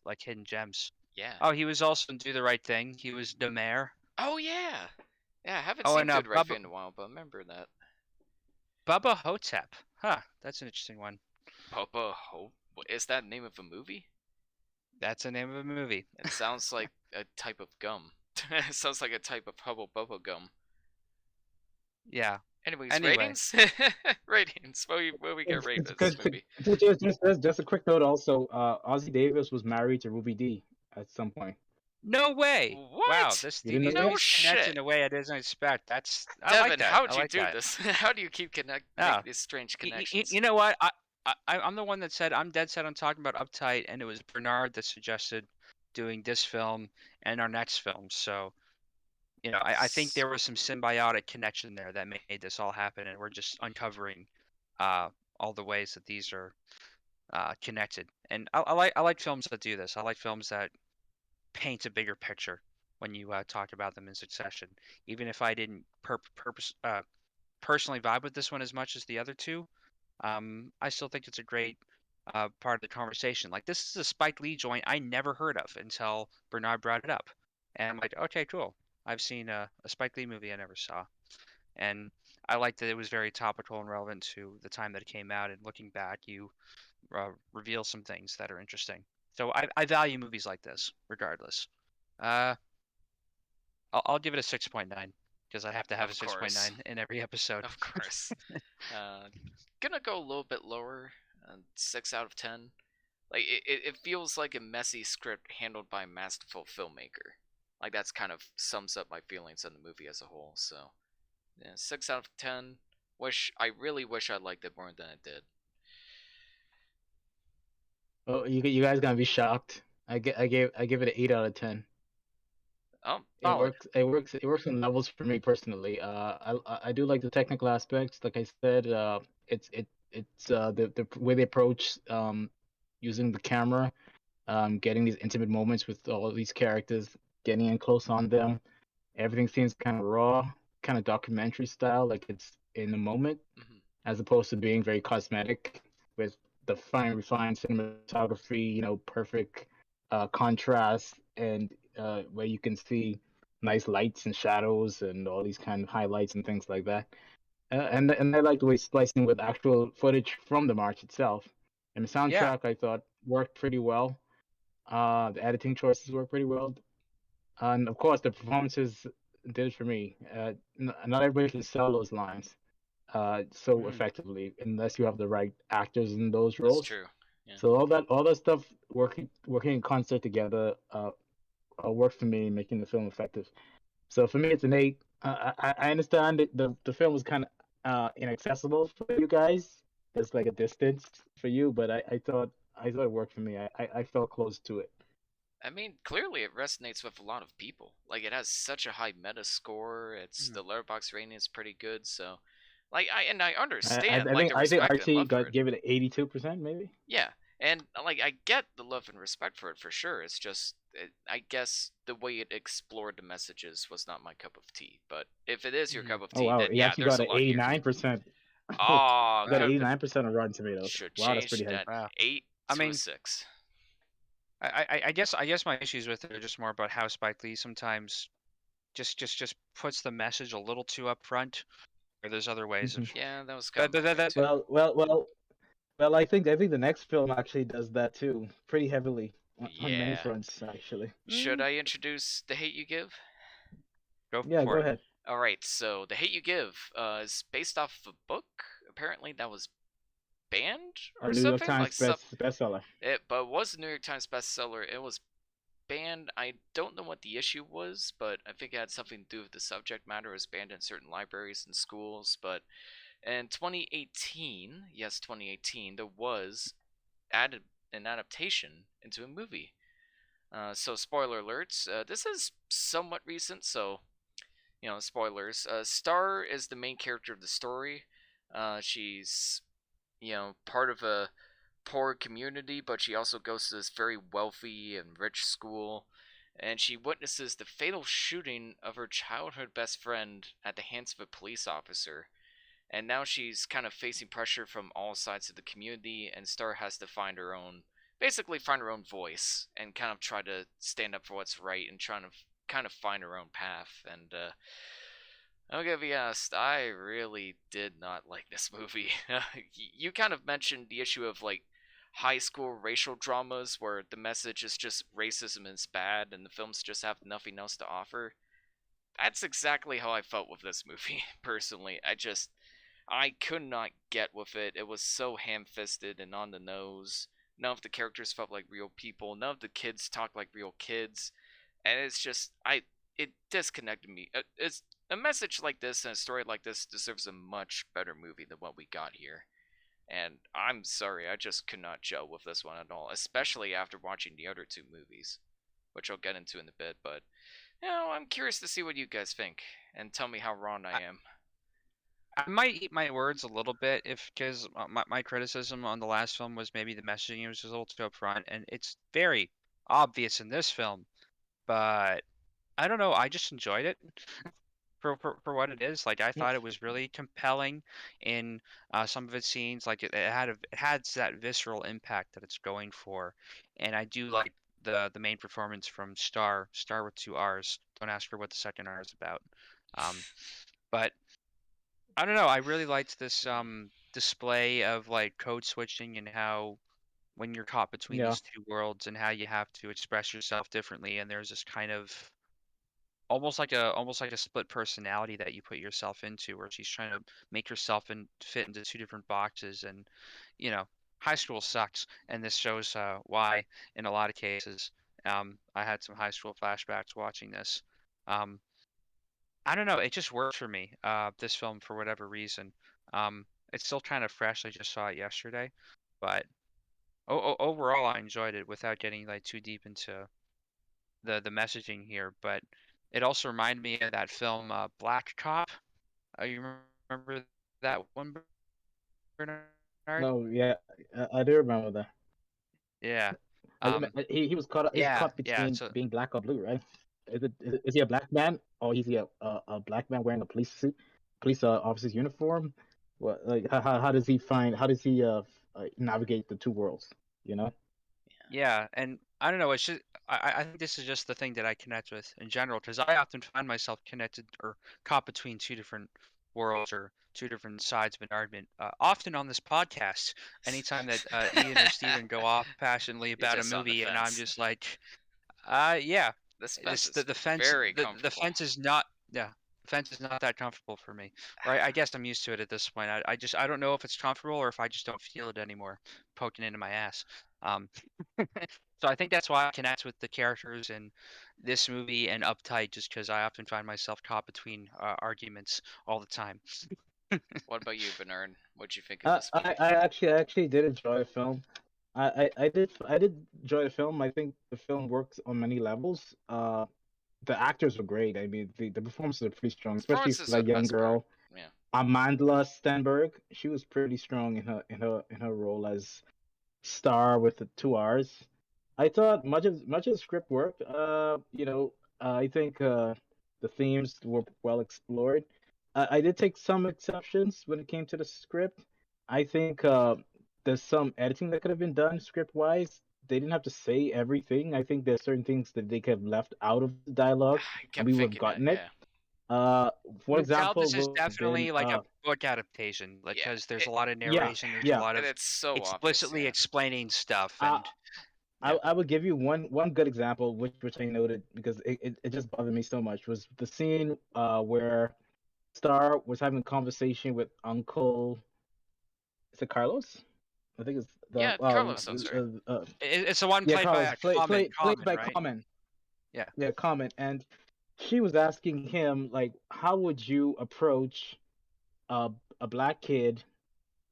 like hidden gems. yeah. Oh, he was also in Do the Right Thing. He was the mayor. Oh, yeah! Yeah, I haven't Oh, seen and Dude Right Thing in a while, but I remember that. Bubba Hotep. Huh, that's an interesting one. Papa Hope? Is that the name of a movie? That's the name of a movie. It sounds like a type of gum. It sounds like a type of Hubble Bubble gum. Yeah. Anyways, Anyway, ratings? Ratings. What we get rated It's as this good. movie? Just a quick note. Also, Ozzy Davis was married to Ruby D at some point. no way. Wow, What? You didn't these know No that? movies connect shit. in a way I didn't expect. I like Devin, that. I how'd you like do that. this? How do you keep Yeah. making these strange connections? You know what? I'm the one that said I'm dead set on talking about Uptight, and it was Bernard that suggested doing this film and our next film. So, I think there was some symbiotic connection there that made this all happen, and we're just uncovering uh, all the ways that these are connected. And I like films that do this. I like films that paint a bigger picture when you talk about them in succession. Even if I didn't personally vibe with this one as much as the other two, I still think it's a great part of the conversation. Like this is a Spike Lee joint I never heard of until Bernard brought it up, and I'm like, okay, cool. I've seen a Spike Lee movie I never saw, and I like that it was very topical and relevant to the time that it came out. And looking back, you reveal some things that are interesting. So I value movies like this, regardless. Uh, I'll give it a 6.9 because I have to have a Of course. 6.9 in every episode. Of course. Uh, Gonna go a little bit lower. 6 out of 10. Like, it feels like a messy script handled by a masterful filmmaker. Like, that's kind of sums up my feelings on the movie as a whole, so. Yeah, 6 out of 10. I really wish I liked it more than I did. Oh, you guys gonna be shocked. I give it an 8 out of 10. Oh, It Solid. works. It works on levels for me personally. I do like the technical aspects. Like I said, it's the way they approach using the camera, getting these intimate moments with all these characters, getting in close on them. Everything seems kind of raw, kind of documentary style, like it's in the moment, mhm. as opposed to being very cosmetic with the fine, refined cinematography, perfect contrast, and where you can see nice lights and shadows and all these kind of highlights and things like that. And I like the way splicing with actual footage from the march itself. And the Yeah. soundtrack I thought worked pretty well. The editing choices worked pretty well, and of course the performances did it for me. Not everybody can sell those lines so Mhm. effectively unless you have the right actors in those That's roles. true. Yeah. So all that stuff working in concert together worked for me, making the film effective. So for me, it's an 8. I understand that the film was kind of inaccessible for you guys. There's like a distance for you, but I thought it worked for me. I felt close to it. I mean, clearly it resonates with a lot of people. Like it has such a high meta score. It's Mhm. the letterbox rating is pretty good. So, like I I, I, understand I like think the I think respect and Archie love for got it. gave it 82% maybe. Yeah, and like I get the love and respect for it for sure. It's just I guess the way it explored the messages was not my cup of tea. But if it is your Mhm. cup of Oh tea, wow, then he yeah, actually there's got a an lot here. 89%. Oh, Ah, got Uh, could 89% on Rotten Tomatoes. should Wow, that's change pretty high. that wow. 8 I to a mean, 6. I guess my issues with it are just more about how Spike Lee sometimes just puts the message a little too upfront, or there's other ways of. Mhm. Yeah, that was kind But of my thing that too. Well. I think the next film actually does that too, pretty heavily on many Yeah. fronts actually. Should mm, I introduce The Hate You Give? go Yeah, for go it. ahead. Alright, so The Hate You Give is based off of a book, apparently, that was banned A or New York something? Like, Times bestseller. but it was a New York Times bestseller. It was banned. I don't know what the issue was, but I think it had something to do with the subject matter. It was banned in certain libraries and schools. But in 2018, yes, 2018, there was added an adaptation into a movie. So spoiler alerts. This is somewhat recent, so spoilers. Star is the main character of the story. She's part of a poor community, but she also goes to this very wealthy and rich school, and she witnesses the fatal shooting of her childhood best friend at the hands of a police officer. And now she's kind of facing pressure from all sides of the community, and Star has to basically find her own voice and kind of try to stand up for what's right and trying to kind of find her own path. And I'm gonna be honest, I really did not like this movie. You kind of mentioned the issue of like high school racial dramas where the message is just racism is bad and the films just have nothing else to offer. That's exactly how I felt with this movie, personally. I could not get with it. It was so ham fisted and on the nose. None of the characters felt like real people. None of the kids talked like real kids. And it's just, it disconnected me. It's a message like this and a story like this deserves a much better movie than what we got here. And I'm sorry, I just could not gel with this one at all, especially after watching the other two movies, which I'll get into in a bit. But I'm curious to see what you guys think and tell me how wrong I I, am. I might eat my words a little bit if because my criticism on the last film was maybe the messaging was just a little too upfront, and it's very obvious in this film. But I don't know. I just enjoyed it. For what it is. Like I thought it was really compelling in some of its scenes. Like it had that visceral impact that it's going for, and I do like the main performance from Star with two R's. Don't ask her what the second R is about. Um, but I don't know. I really liked this display of like code switching and how when you're caught between Yeah. these two worlds and how you have to express yourself differently, and there's this kind of almost like a split personality that you put yourself into where she's trying to make herself and fit into two different boxes and you know high school sucks and this shows why in a lot of cases. I had some high school flashbacks watching this. um, I don't know, it just worked for me, this film, for whatever reason. It's still kind of fresh. I just saw it yesterday, but overall I enjoyed it without getting like too deep into the messaging here, but it also reminded me of that film Black Cop. You remember that one, Bernard? No, yeah, I do remember that. Yeah. Um, He was caught. He's yeah, caught yeah. between So being black or blue, right? Is he a black man or is he a black man wearing a police suit, police officer's uniform? What like how does he navigate the two worlds? You know? yeah, and I don't know. It's just I think this is just the thing that I connect with in general because I often find myself connected or caught between two different worlds or two different sides of an argument. Often on this podcast, anytime that Ian or Steven go off passionately You're about a just on the movie, and I'm fence. just like, yeah, This fence this is the fence very the comfortable. fence is not yeah. The fence is not that comfortable for me. Or I guess I'm used to it at this point. I just I don't know if it's comfortable or if I just don't feel it anymore poking into my ass. Um, so I think that's why I connect with the characters in this movie and Uptight, just because I often find myself caught between arguments all the time. What about you, Bernard? What'd you think of this movie? I actually did enjoy the film. I did enjoy the film. I think the film works on many levels. The actors were great. I mean, the performances are pretty strong, especially for Performances are that the young best part. girl, Yeah. Amandla Stenberg. She was pretty strong in her role as Star with the two R's. I thought much of the script worked. I think the themes were well explored. I did take some exceptions when it came to the script. I think there's some editing that could have been done script wise. They didn't have to say everything. I think there's certain things that they could have left out of the dialogue, I and kept we would have thinking that, gotten it. yeah. Uh, You for can tell example, this is would have been definitely like a book adaptation, like Yeah. because there's It, a lot of yeah, narration, there's a yeah. lot and of it's so obvious, explicitly yeah. explaining stuff, Uh, and yeah. I would give you one good example, which I noted because it just bothered me so much, was the scene where Star was having a conversation with Uncle, is it Carlos? I think it's the Yeah, Carlos sounds right. It's the one yeah, played by Carlos, a common, played common, by right? Common. Yeah. Yeah, Common, and she was asking him like, how would you approach a a black kid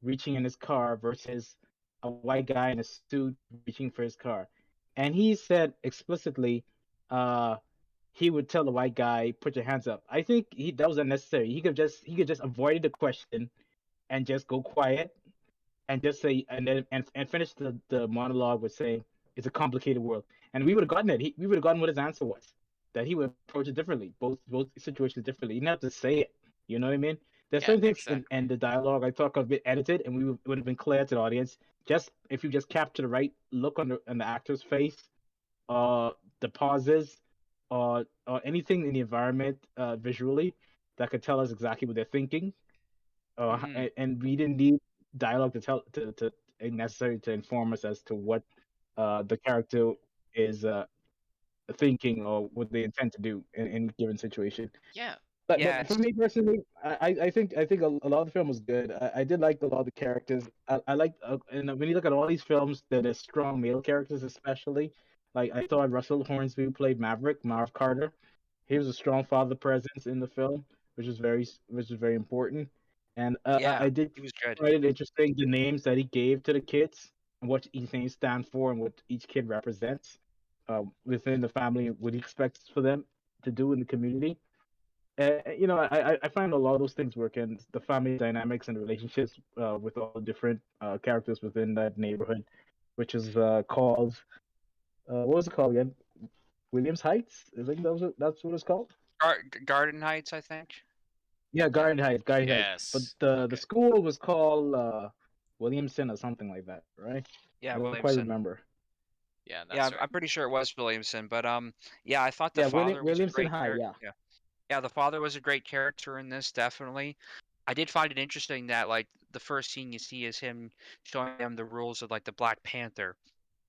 reaching in his car versus a white guy in a suit reaching for his car. And he said explicitly, uh, he would tell the white guy, "Put your hands up." I think that was unnecessary. He could just avoid the question and just go quiet and just say and finish the monologue with saying it's a complicated world. And we would have gotten it. We would have gotten what his answer was. That he would approach it differently, both situations differently. He didn't have to say it. You know what I mean? There's Yeah, certain things exactly. in the dialogue I thought could have been edited, and would have been clear to the audience. Just if you just capture the right look on the actor's face, uh, the pauses, or anything in the environment visually that could tell us exactly what they're thinking. Hmm. And we didn't need dialogue to necessary to inform us as to what the character is thinking or what they intend to do in any given situation. Yeah. Yeah, But for it's me personally, I think a lot of the film was good. I did like a lot of the characters. I like and when you look at all these films, that are strong male characters, especially like I thought Russell Hornsby who played Maverick, Marv Carter. He was a strong father presence in the film, which is very important. And yeah, I did he was good. find it interesting the names that he gave to the kids and what each name stands for and what each kid represents within the family, what he expects for them to do in the community. I find a lot of those things work, and the family dynamics and relationships with all the different characters within that neighborhood, which is called what was it called again? Williams Heights. I think that's what it's called. Garden Heights, I think. Yeah, Yeah, Garden Heights. But Yes. the Okay. school was called Williamson or something like that, right? yeah, I don't quite Williamson. remember. Yeah, Yeah, that's right. I'm pretty sure it was Williamson, but yeah, I thought the Yeah, father was a Williamson great High. character. Yeah. Yeah, yeah, the father was a great character in this, definitely. I did find it interesting that like the first scene you see is him showing them the rules of like the Black Panther,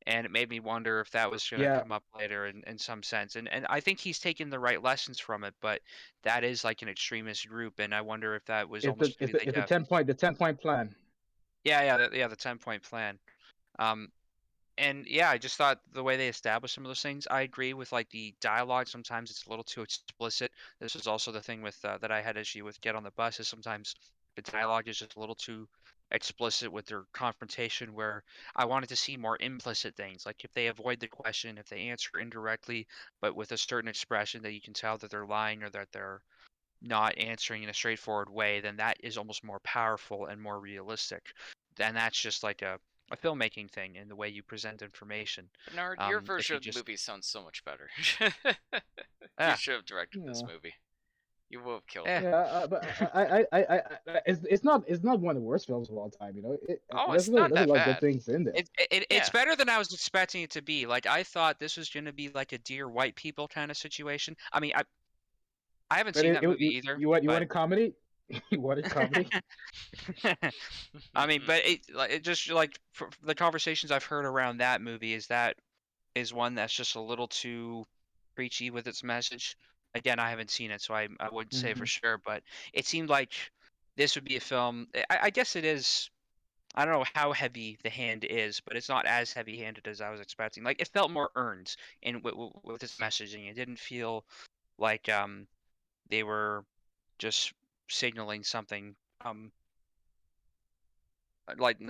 and it made me wonder if that was going to Yeah. come up later in some sense. And I think he's taken the right lessons from it, but that is like an extremist group, and I wonder if that was almost maybe like It's a a 10 point plan. yeah, the 10-point plan. Um, and yeah, I just thought the way they established some of those things, I agree with like the dialogue. Sometimes it's a little too explicit. This is also the thing with that I had issue with Get on the Bus is sometimes the dialogue is just a little too explicit with their confrontation. Where I wanted to see more implicit things, like if they avoid the question, if they answer indirectly, but with a certain expression that you can tell that they're lying or that they're not answering in a straightforward way, then that is almost more powerful and more realistic. Then that's just like a filmmaking thing in the way you present information. Bernard, your If version you of the just movie sounds so much better. You yeah, should have directed this Yeah. movie. You will have killed Eh. her. Yeah, but it's not one of the worst films of all time. You know, Oh, it's not there's a that lot of good bad. things in there. It's Yeah. better than I was expecting it to be. Like I thought this was gonna be like a Dear White People kind of situation. I mean, I haven't But seen that movie either, you but wanted comedy? You wanted comedy? I mean, but it just like the conversations I've heard around that movie is one that's just a little too preachy with its message. Again, I haven't seen it, so I wouldn't say for Hmm. sure, but it seemed like this would be a film. I guess it is. I don't know how heavy the hand is, but it's not as heavy-handed as I was expecting. Like it felt more earned in with its messaging. It didn't feel like they were just signaling something like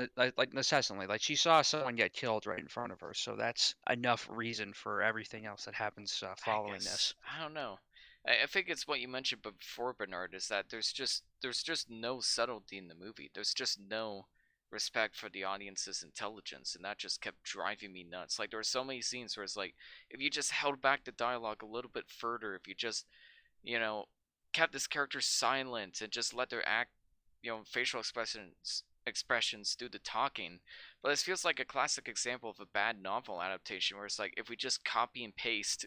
necessitantly. Like she saw someone get killed right in front of her, so that's enough reason for everything else that happens I following guess this. I don't know. I think it's what you mentioned before, Bernard, is that there's just no subtlety in the movie. There's just no respect for the audience's intelligence, and that just kept driving me nuts. Like there were so many scenes where it's like, if you just held back the dialogue a little bit further, if you just, you know, kept this character silent and just let their act, facial expressions do the talking. But this feels like a classic example of a bad novel adaptation where it's like if we just copy and paste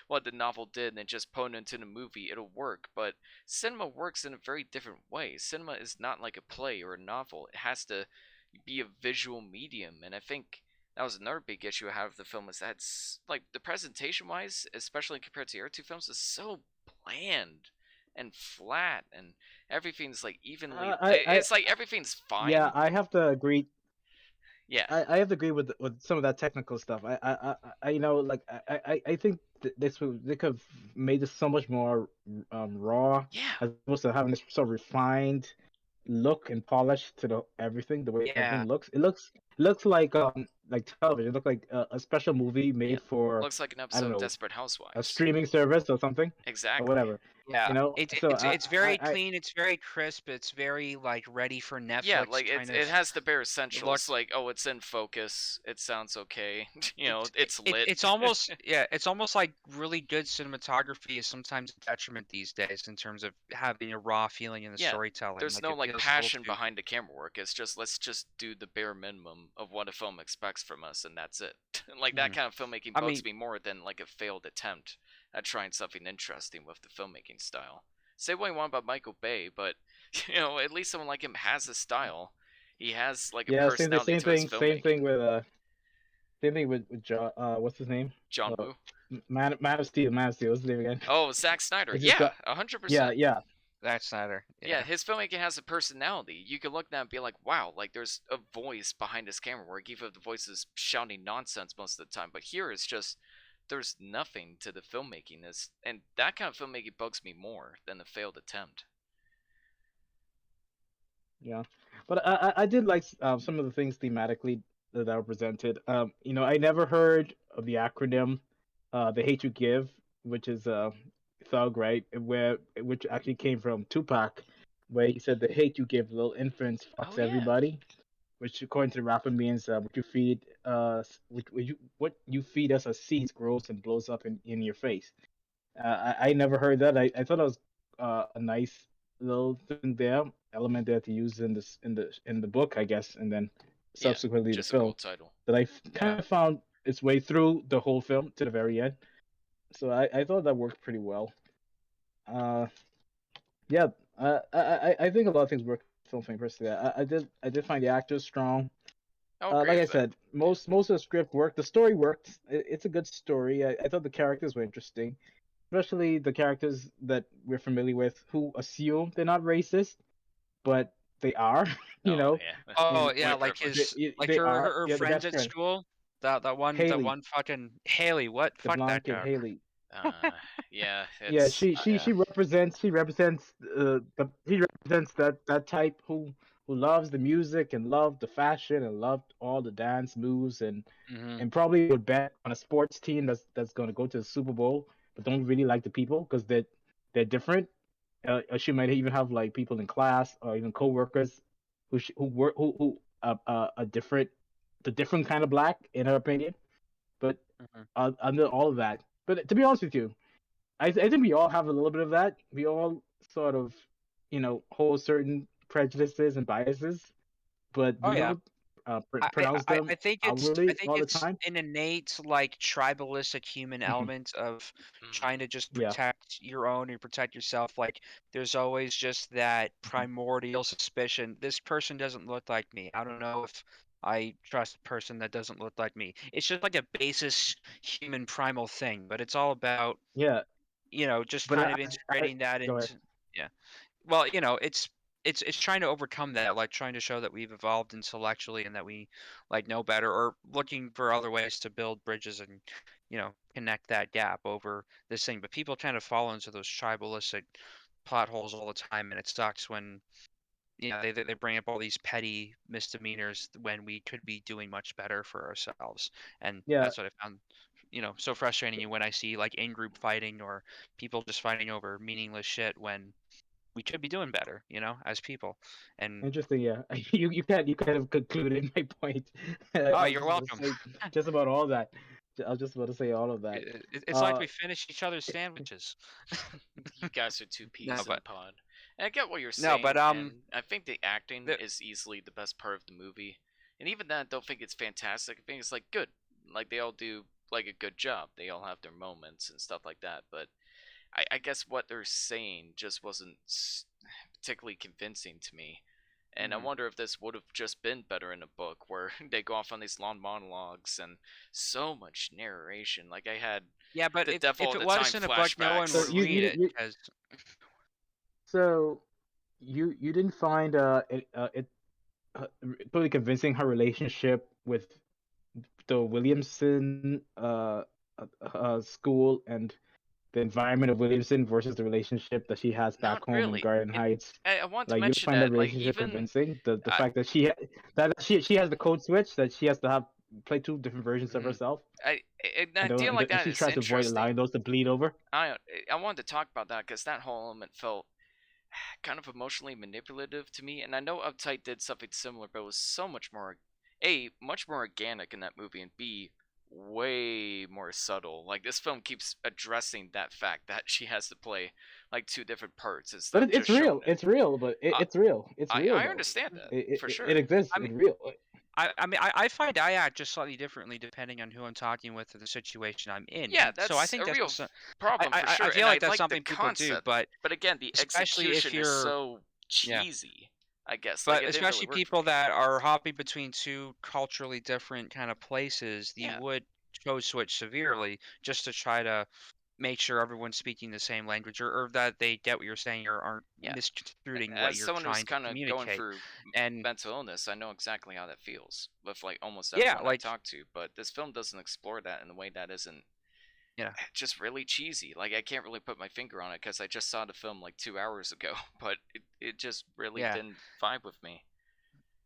what the novel did and then just put it into the movie, it'll work. But cinema works in a very different way. Cinema is not like a play or a novel. It has to be a visual medium, and I think that was another big issue I have with the film is that like the presentation wise, especially compared to the other two films, is so bland and flat, and everything's like evenly. I It's like everything's yeah, fine. I have to agree. Yeah, I have to agree with some of that technical stuff. You know, like I think they could have made this so much more raw, yeah, as opposed to having this so refined look and polish to the everything, the way everything Yeah, looks. It looks like television. It looks like a special movie yeah. made for, Looks like an I don't episode of know, Desperate a Housewives. streaming service or something or Exactly. whatever. yeah. You know, It's so it's it's very I clean. It's very crisp. It's very like ready for Yeah, Netflix like kind it of has the bare look. essentials. Like, oh, it's in focus. It sounds okay. It's It's it, lit. it's almost yeah. It's almost like really good cinematography is sometimes a detriment these days in terms of having a raw feeling in the Yeah, storytelling. there's Like no it like feels a little passion too. behind the camera work. It's just let's just do the bare minimum of what a film expects from us, and that's it. Like that Mhm. kind of filmmaking I bugs mean, me more than like a failed attempt at trying something interesting with the filmmaking style. Say what you want about Michael Bay, but at least someone like him has a style. He has like a yeah, personality to his same thing filmmaking. with with John, what's his name? John Uh, Woo. Man of Steel. What's his name again? Oh, Zack Snyder. It's just Yeah, got 100%. yeah. Zack Snyder. Yeah, Yeah. his filmmaking has a personality. You can look at that and be like, wow, like there's a voice behind his camera work, even if the voice is shouting nonsense most of the time. But here it's just there's nothing to the filmmaking. And that kind of filmmaking bugs me more than the failed attempt. Yeah, but I did like some of the things thematically that were presented. You know, I never heard of the acronym, the hate you give, which is thug, right? Which actually came from Tupac, where he said the hate you give little infants Oh fucks yeah. everybody, which according to the rapper means what you feed us as seeds grows and blows up in your face. I never heard that. I thought it was a nice little thing there, element there to use in the book, I guess, and then Yeah. subsequently the Just a film cool title. that Yeah. kind of found its way through the whole film to the very end. So I thought that worked pretty well. Uh, yeah, I think a lot of things work in the film for me personally. I did find the actors strong. I'll agree Like I with that. said, Yeah. most of the script worked. The story worked. It's a good story. I thought the characters were interesting, especially the characters that we're familiar with, who assume they're not racist, but they are. You Oh know, yeah. Oh and yeah, White like privilege. like they are. her Yeah, the friends best at friend, school. That Haley, one fucking Haley. What? the Fuck that blonde-kid guy. Haley. Uh, yeah, Yeah, it's Yeah. she represents he represents that type who loves the music and loved the fashion and loved all the dance moves Mhm. and probably would bet on a sports team that's going to go to the Super Bowl, but don't really like the people because they're different. She might even have like people in class or even coworkers who work a different the different kind of black in her opinion. But Mhm. under all of that, but to be honest with you, I think we all have a little bit of that. We all sort of, hold certain prejudices and biases, but Oh we yeah. don't pronounce them I outwardly think all the it's time. an innate like tribalistic human Hmm. element of Mm, trying to just Yeah. protect your own and protect yourself. Like there's always just that Hmm. primordial suspicion. This person doesn't look like me. I don't know if I trust a person that doesn't look like me. It's just like a basis human primal thing, but it's all about, Yeah. just But kind of integrating that go ahead. into, yeah. Well, it's trying to overcome that, like trying to show that we've evolved intellectually and that we like know better, or looking for other ways to build bridges and connect that gap over this thing. But people tend to fall into those tribalistic plot holes all the time, and it sucks when they bring up all these petty misdemeanors when we could be doing much better for ourselves. And Yeah. that's what I found so frustrating when I see like in-group fighting or people just fighting over meaningless shit when we could be doing better, as people. And Interesting. Yeah. You kind of concluded my point. oh, I was you're just about to welcome. say just about all that. I was just about to say all of that. It's like Uh, we finish each other's sandwiches. you guys are two No, peas in a but pod. And I get what you're no, but saying, and I think the acting the, is easily the best part of the movie. And even then, I don't think it's fantastic. I think it's like good. Like they all do like a good job. They all have their moments and stuff like that. But I guess what they're saying just wasn't particularly convincing to me. And I mhm. wonder if this would have just been better in a book where they go off on these long monologues and so much narration. Like I had Yeah, but the if Devil at it the was Time in a book, no one so would flashbacks. read it because so you didn't find it really convincing her relationship with the Williamson school and the environment of Williamson versus the relationship that she has back Not home in really. Garden And Heights. I wanted to Like you don't mention find that that, like relationship even convincing. The I, fact that she has the code switch, that she has to have play two different versions of mhm. herself, an and idea like that she is tries to avoid interesting. allowing those to bleed over. I I wanted to talk about that because that whole element felt kind of emotionally manipulative to me. And I know Uptight did something similar, but it was so much more, A, much more organic in that movie, and B, way more subtle. Like, this film keeps addressing that fact that she has to play, like, two different parts instead But of just it's showing real. it. It's real. But I, it's real. It's real I though. understand that, It, for it, it sure. exists. I mean, It's real. I find I act just slightly differently depending on who I'm talking with or the situation I'm in, Yeah, and so I that's think a that's real just problem for I sure, feel and I like that's like the something people do, concept. But again, the especially if execution is you're so yeah. cheesy, I guess. Like, But it didn't really especially work for people me. that are hopping between two culturally different kind of places, you Yeah, would code switch severely just to try to make sure everyone's speaking the same language, or that they get what you're saying or aren't yeah. misconstruing what As you're someone who's trying to kind of going communicate. through And mental illness, I know exactly how that feels with like almost yeah, everyone I like talk to. But this film doesn't explore that in a way that isn't yeah, just really cheesy. Like I can't really put my finger on it because I just saw the film like 2 hours ago, but it just really yeah. didn't vibe with me.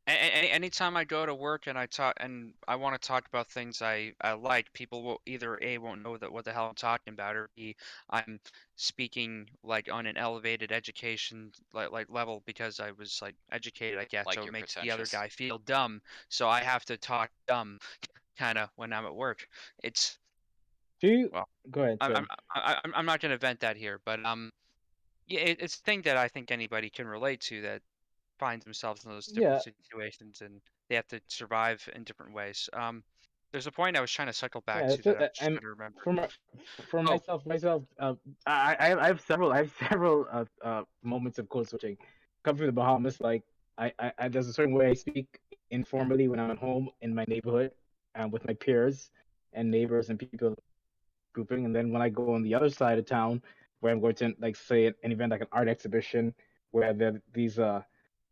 Anytime I go to work and I talk and I want to talk about things I like, people will either A won't know that what the hell I'm talking about, or B I'm speaking like on an elevated education like level because I was like educated, I guess, Like so it you're makes the other pretentious. guy feel dumb. So I have to talk dumb kind of when I'm at work. It's Do you well, go ahead, I'm Tim? I'm I'm not gonna vent that here, but yeah, it's a thing that I think anybody can relate to that find themselves in those different Yeah, situations and they have to survive in different ways. There's a point I was trying to cycle back yeah. to It's that I'm just and trying to remember. for my, for Oh, myself, I have several moments of code switching. Come from the Bahamas, like there's a certain way I speak informally when I'm at home in my neighborhood, with my peers and neighbors and people grouping, and then when I go on the other side of town, where I'm going to like say an event like an art exhibition, where there are these sort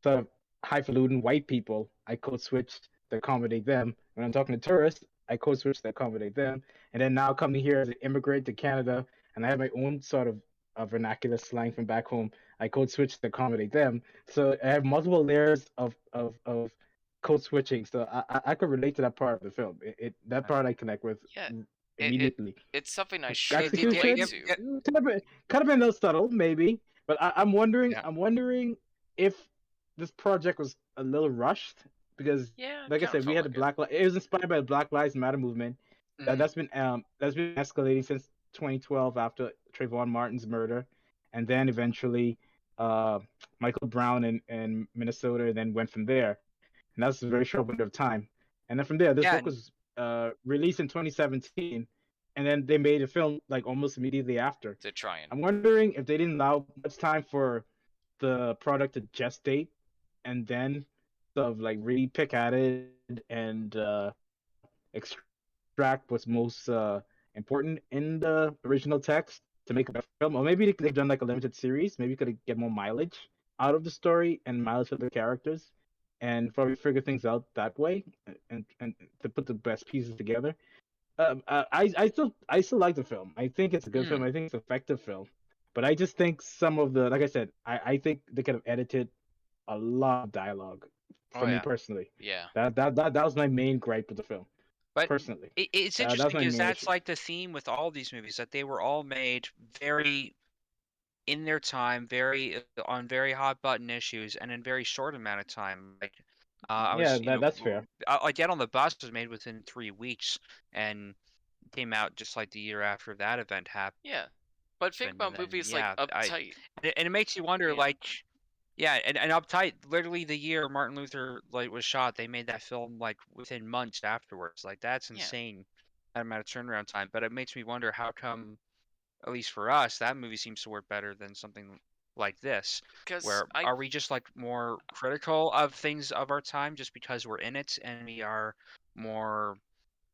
of highfalutin white people, I code switch to accommodate them. When I'm talking to tourists, I code switch to accommodate them. And then now coming here as an immigrant to Canada, and I have my own sort of vernacular slang from back home, I code switch to accommodate them. So I have multiple layers of code switching. So I could relate to that part of the film. That uh, part I connect with Yeah, it, it immediately. it's something I should relate Execution, to. kind of been a little subtle, maybe. But I'm wondering, yeah. if this project was a little rushed because, Yeah, it like I kind of said, we felt had the like it. Black. It was inspired by the Black Lives Matter movement. Mhm. That's been escalating since 2012 after Trayvon Martin's murder, and then eventually uh, Michael Brown in Minnesota, and then went from there. And that's a very short window of time. And then from there, this Yeah, book was released in 2017, and then they made a film like almost immediately after. To try and. I'm wondering if they didn't allow much time for the product to gestate, and then sort of like really pick at it and extract what's most important in the original text to make a better film. Or maybe they've done like a limited series. Maybe could get more mileage out of the story and mileage for the characters, and probably figure things out that way, and to put the best pieces together. I still like the film. I think it's a good film. mm, I think it's an effective film. But I just think some of the, like I said, I think they could have edited a lot of dialogue oh for me yeah. personally. Yeah. That was my main gripe with the film. But Personally, it's that was interesting my because main that's issue. like the theme with all these movies that they were all made very in their time, very on very hot button issues, and in very short amount of time. Like I Yeah, was, that's fair. Get on the Bus was made within 3 weeks and came out just like the year after that event happened. Yeah. But think And about then movies like yeah, Uptight. and it makes you wonder Yeah. like yeah, and Uptight, literally the year Martin Luther like was shot, they made that film like within months afterwards. Like that's Yeah. insane, that amount of turnaround time. But it makes me wonder how come, at least for us, that movie seems to work better than something like this. Because Where I. are we just like more critical of things of our time just because we're in it and we are more,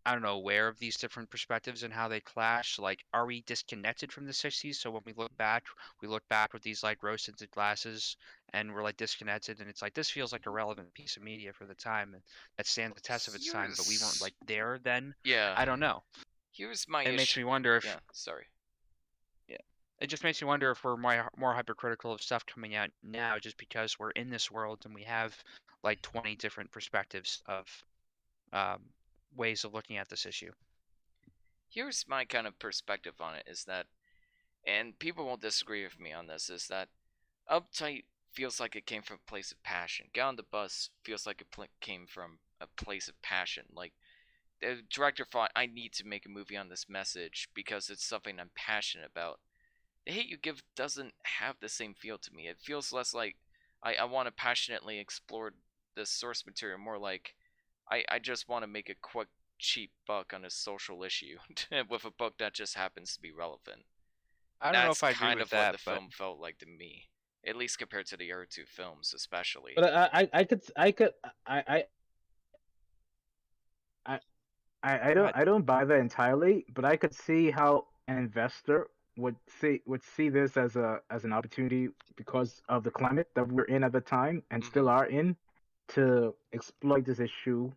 I don't know, aware of these different perspectives and how they clash? Like, are we disconnected from the 60s? So when we look back with these like rose tinted glasses and we're like disconnected, and it's like this feels like a relevant piece of media for the time and that stands the test of its time, but we weren't Here's. like there then. Yeah. I don't know. Here's my It makes issue. me wonder if, Yeah. Sorry. yeah, it just makes me wonder if we're more hypercritical of stuff coming out now just because we're in this world and we have like 20 different perspectives of um, ways of looking at this issue. Here's my kind of perspective on it is that, and people won't disagree with me on this, is that Uptight feels like it came from a place of passion. Get on the Bus feels like it came from a place of passion. Like the director thought, I need to make a movie on this message because it's something I'm passionate about. The Hate You Give doesn't have the same feel to me. It feels less like I want to passionately explore this source material, more like I just want to make a quick, cheap buck on a social issue with a book that just happens to be relevant. I don't know That's if I agree kind with of what that, the but film felt like to me, at least compared to the other two films, especially. But I I go ahead. I don't buy that entirely, but I could see how an investor would see this as an opportunity because of the climate that we're in at the time and Mm-hmm. still are in to exploit this issue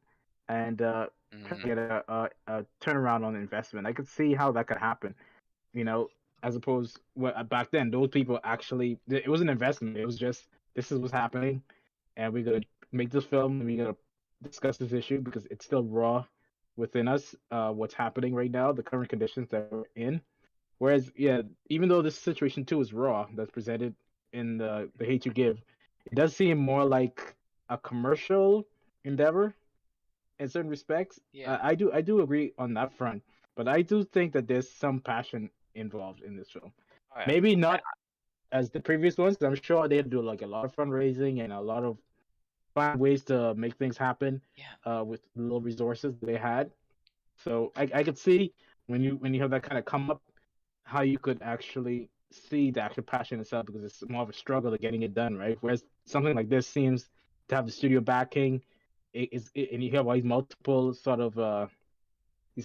and try to Hmm. get a turnaround on the investment. I could see how that could happen, you know, as opposed back then those people actually it was an investment. It was just this is what's happening and we're gonna make this film and we're gonna discuss this issue because it's still raw within us, what's happening right now, the current conditions that we're in. Whereas, yeah, even though this situation too is raw, that's presented in the Hate You Give, it does seem more like a commercial endeavor in certain respects. Yeah. I do agree on that front, but I do think that there's some passion involved in this film. Oh yeah. Maybe I, not as the previous ones, 'cause I'm sure they had to do like a lot of fundraising and a lot of find ways to make things happen Yeah. with the little resources they had. So I could see when you have that kind of come up, how you could actually see the actual passion itself because it's more of a struggle to getting it done, right? Whereas something like this seems to have the studio backing, and you have all these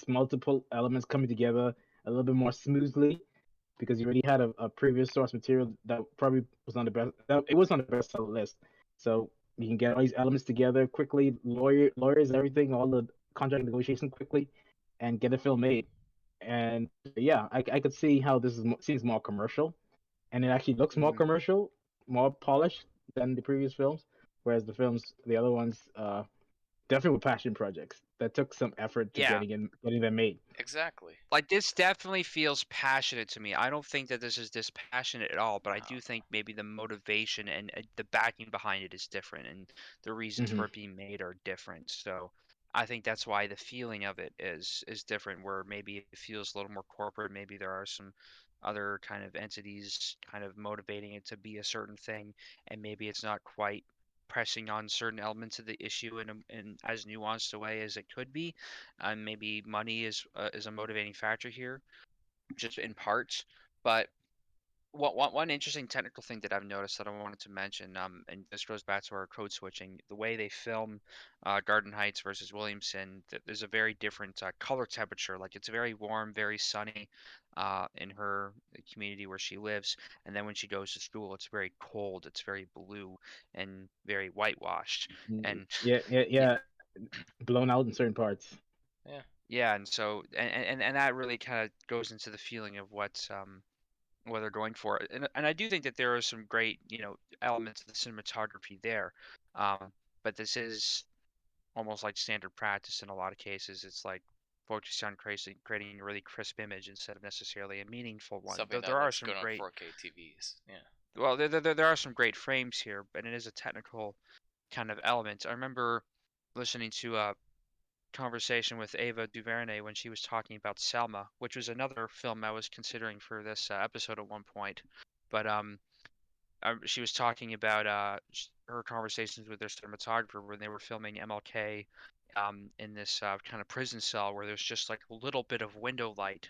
multiple elements coming together a little bit more smoothly because you already had a previous source material that probably was on the best. It was on the bestseller list, so you can get all these elements together quickly, lawyers, everything, all the contract negotiation quickly, and get a film made. And yeah, I could see how this seems more commercial, and it actually looks more mhm. commercial, more polished than the previous films. Whereas the other ones, definitely were passion projects that took some effort to Yeah. getting them made. Exactly. Like this definitely feels passionate to me. I don't think that this is dispassionate at all, but I No. do think maybe the motivation and the backing behind it is different, and the reasons Hmm. for it being made are different. So I think that's why the feeling of it is different. Where maybe it feels a little more corporate. Maybe there are some other kind of entities kind of motivating it to be a certain thing, and maybe it's not quite pressing on certain elements of the issue in as nuanced a way as it could be. Maybe money is a motivating factor here, just in parts. But one interesting technical thing that I've noticed that I wanted to mention, and this goes back to our code switching, the way they film Garden Heights versus Williamson, there's a very different color temperature. Like it's very warm, very sunny in her community where she lives, and then when she goes to school, it's very cold, it's very blue and very whitewashed. And Yeah, yeah, yeah, yeah. Blown out in certain parts. Yeah. yeah, and so and that really kind of goes into the feeling of what they're going for. And I do think that there are some great, elements of the cinematography there. Um, but this is almost like standard practice in a lot of cases. It's like focusing on creating a really crisp image instead of necessarily a meaningful one. Something Though that there are looks some good on great, 4K TVs. Yeah. well, there are some great frames here, but it is a technical kind of element. I remember listening to a conversation with Ava DuVernay when she was talking about Selma, which was another film I was considering for this episode at one point. But she was talking about her conversations with their cinematographer when they were filming MLK in this kind of prison cell where there's just like a little bit of window light,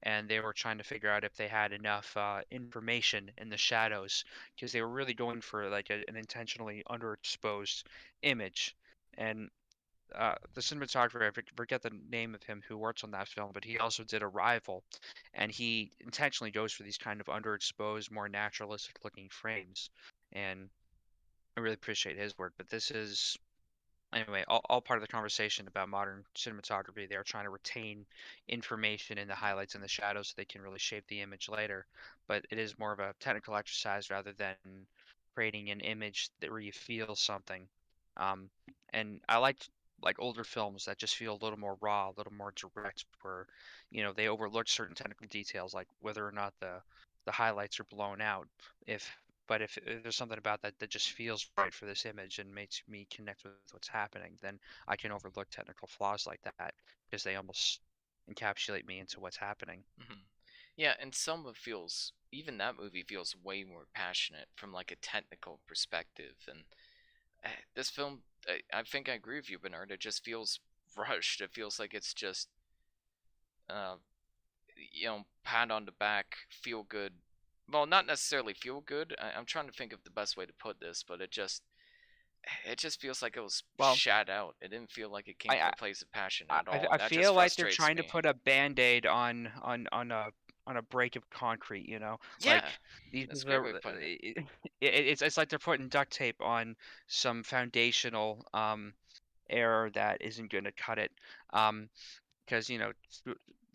and they were trying to figure out if they had enough information in the shadows because they were really going for like an intentionally underexposed image. And the cinematographer, I forget the name of him who works on that film, but he also did Arrival, and he intentionally goes for these kind of underexposed, more naturalistic looking frames, and I really appreciate his work. But this is anyway all part of the conversation about modern cinematography. They're trying to retain information in the highlights and the shadows so they can really shape the image later, but it is more of a technical exercise rather than creating an image that where you feel something. um, and I like older films that just feel a little more raw, a little more direct, where they overlook certain technical details like whether or not the highlights are blown out. if but if there's something about that that just feels right for this image and makes me connect with what's happening, then I can overlook technical flaws like that because they almost encapsulate me into what's happening. Hmm. Yeah, and Selma feels, even that movie feels way more passionate from like a technical perspective. And this film, I think I agree with you, Bernard. It just feels rushed. It feels like it's just, uh, pat on the back, feel good. Well, not necessarily feel good. I'm trying to think of the best way to put this, but it just feels like it was Well, shat out. It didn't feel like it came I from I, a place of passion at all, I and that just feel like they're frustrates trying to me. put a band-aid on a break of concrete, like Yeah, these that's a great are way of putting it. it's like they're putting duct tape on some foundational error that isn't going to cut it. Um, because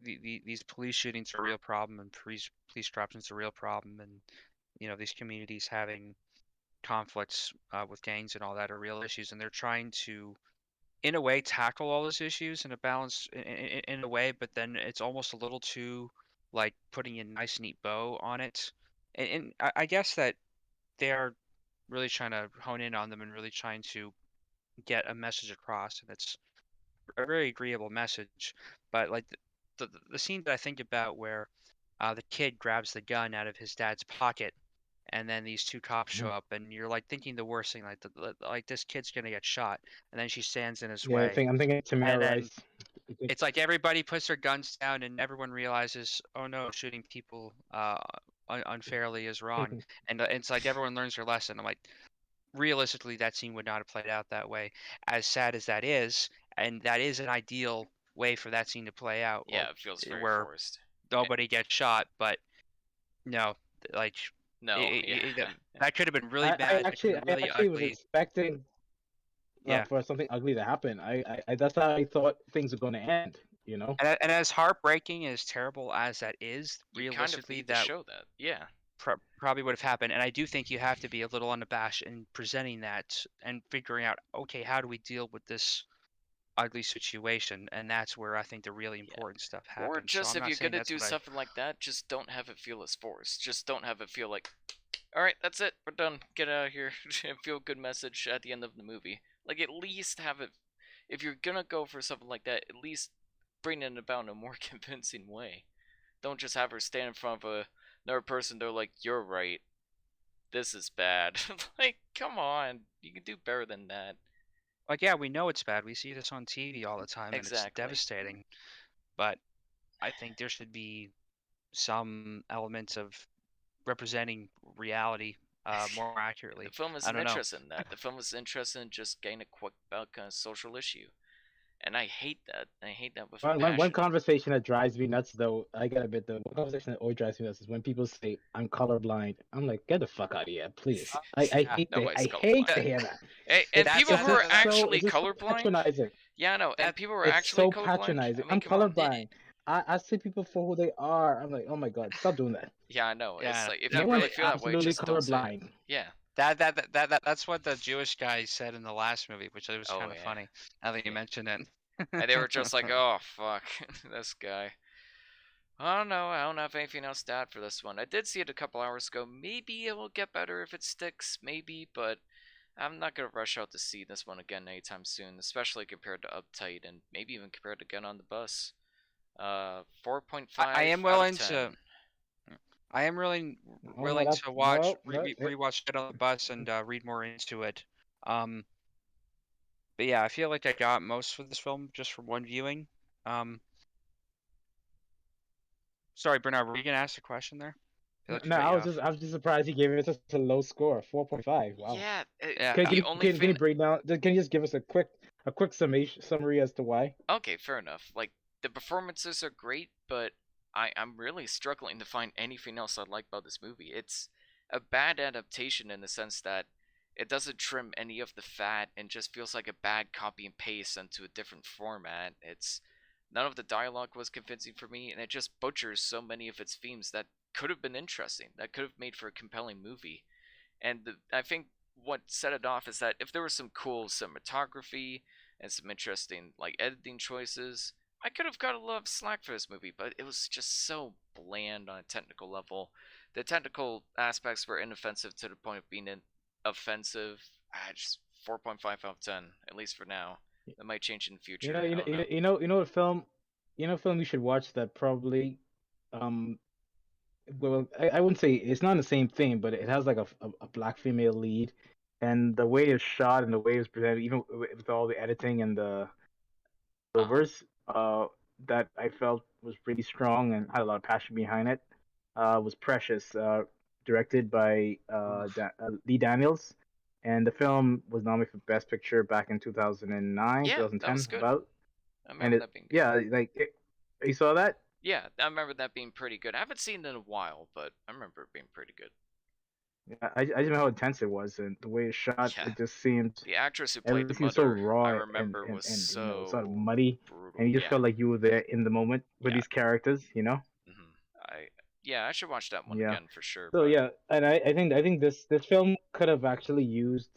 these police shootings are a real problem, and police corruption is a real problem, and these communities having conflicts with gangs and all that are real issues, and they're trying to in a way tackle all those issues in a balance in a way, but then it's almost a little too like putting a nice neat bow on it. And I guess that they are really trying to hone in on them and really trying to get a message across, and it's a very agreeable message. But like the scene that I think about where the kid grabs the gun out of his dad's pocket, and then these two cops show Mhm. up, and you're like thinking the worst thing, like like this kid's gonna get shot, and then she stands in his Yeah, way, I'm thinking Tamara and then Rice. I think- it's like everybody puts their guns down, and everyone realizes, oh no, shooting people unfairly is wrong, and it's like everyone learns their lesson. I'm like, realistically, that scene would not have played out that way. As sad as that is, and that is an ideal way for that scene to play out, Yeah, it feels very where forced. nobody gets shot, but no, like No, yeah, that could have been really bad. That could have been I really actually was ugly. expecting Yeah. for something ugly to happen. That's how I thought things were going to end. You know. And as heartbreaking and as terrible as that is, you kind of realistically, need to that show that. Yeah, probably would have happened. And I do think you have to be a little unabashed in presenting that and figuring out, okay, how do we deal with this ugly situation? And that's where I think the really yeah. important stuff Or happens. So just I'm if not you're saying gonna that's do what I. something like that, just don't have it feel as forced. Just don't have it feel like, all right, that's it, we're done, get out of here. Feel good message at the end of the movie. Like at least have it. If you're gonna go for something like that, at least bring it about in a more convincing way. don't just have her stand in front of another person. They're like, "You're right. This is bad." Like, come on, you can do better than that. Like, yeah, we know it's bad. We see this on TV all the time, and it's Exactly. devastating. But I think there should be some elements of representing reality more The accurately. film I isn't don't know. interested in that. The film is interested in just getting a quick about kind of social issue, and I hate that. I hate that with a One passion. conversation that drives me nuts, though, I gotta admit, the one conversation that always drives me nuts is when people say I'm colorblind. I'm like, get the fuck out of here, please. Yeah, Nobody's I hate to colorblind. that, hear that. And It's people that's who it's are that, so actually it's just so colorblind, patronizing. yeah, no, and that people who are It's actually so colorblind. I patronizing. mean, I'm come on. colorblind. I see people for who they are. I'm like, oh my god, stop doing that. Yeah, I know. It's yeah, like if No you one's really feel that way, absolutely just don't say it. colorblind. Yeah. that's what the Jewish guy said in the last movie, which was Oh kind of yeah. funny. Now that you Yeah. mention it. And they were just like, oh fuck, this guy. I don't know. I don't have anything else to add for this one. I did see it a couple hours ago. Maybe it will get better if it sticks. Maybe, but I'm not gonna rush out to see this one again anytime soon, especially compared to Uptight and maybe even compared to Get on the Bus. I 4.5 am out of willing 10. to. I am really Oh no, willing that to watch well, no, rewatch it on the bus and read more into it. Um, but yeah, I feel like I got most of this film just from one viewing. Um, sorry, Bernard, were you gonna ask a question there? I feel like I no, cut you off. I was just surprised he gave it such a low score, 4.5. Wow. Yeah, Yeah, the only Can you thing. break down? Can you just give us a quick summary as to why? Okay, fair enough. Like the performances are great, but I'm really struggling to find anything else I like about this movie. It's a bad adaptation in the sense that it doesn't trim any of the fat and just feels like a bad copy and paste into a different format. It's none of the dialogue was convincing for me, and it just butchers so many of its themes that could have been interesting, that could have made for a compelling movie. And I think what set it off is that if there was some cool cinematography and some interesting like editing choices, I could have got a lot of slack for this movie, but it was just so bland on a technical level. The technical aspects were inoffensive to the point of being offensive. Just 4.5 out of 10, at least for now. That might change in the future. I don't know. A film, a film you should watch that probably, um, well, I wouldn't say it's not the same thing, but it has like a black female lead, and the way it's shot and the way it's presented, even with all the editing and the Uh huh. overs, that I felt was pretty strong and had a lot of passion behind it. Was Precious, directed by oof. Lee Daniels, and the film was nominated for Best Picture back in 2009, Yeah, that was 2010, good. about. I And remember it, that being good. yeah, you saw that? Yeah, I remember that being pretty good. I haven't seen it in a while, but I remember it being pretty good. Yeah, I just remember how intense it was, and the way it shot, Yeah, it just seemed the actress who played the everything was so mother, I raw remember, was and sort of so muddy, and brutal. you just Yeah, felt like you were there in the moment with yeah. these characters, you know? I yeah, I should watch that one Yeah. again for sure. So But yeah, and I think this film could have actually used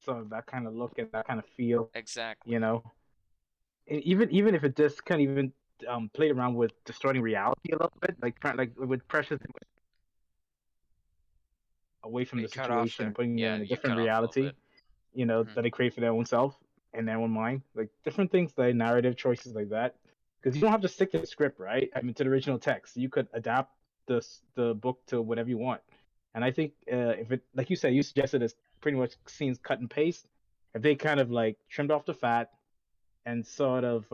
some of that kind of look and that kind of feel, you exactly. know. And even if it just kind of even played around with distorting reality a little bit, like like with Precious away from You the cut off situation and there. putting them Yeah, in a you different cut off a little reality, bit. that they create for their own self and their own mind, like different things, like narrative choices like that. Because you don't have to stick to the script, right? I mean, to the original text. You could adapt the book to whatever you want. And I think if it, like you said, you suggested it's pretty much scenes cut and paste. If they kind of like trimmed off the fat and sort of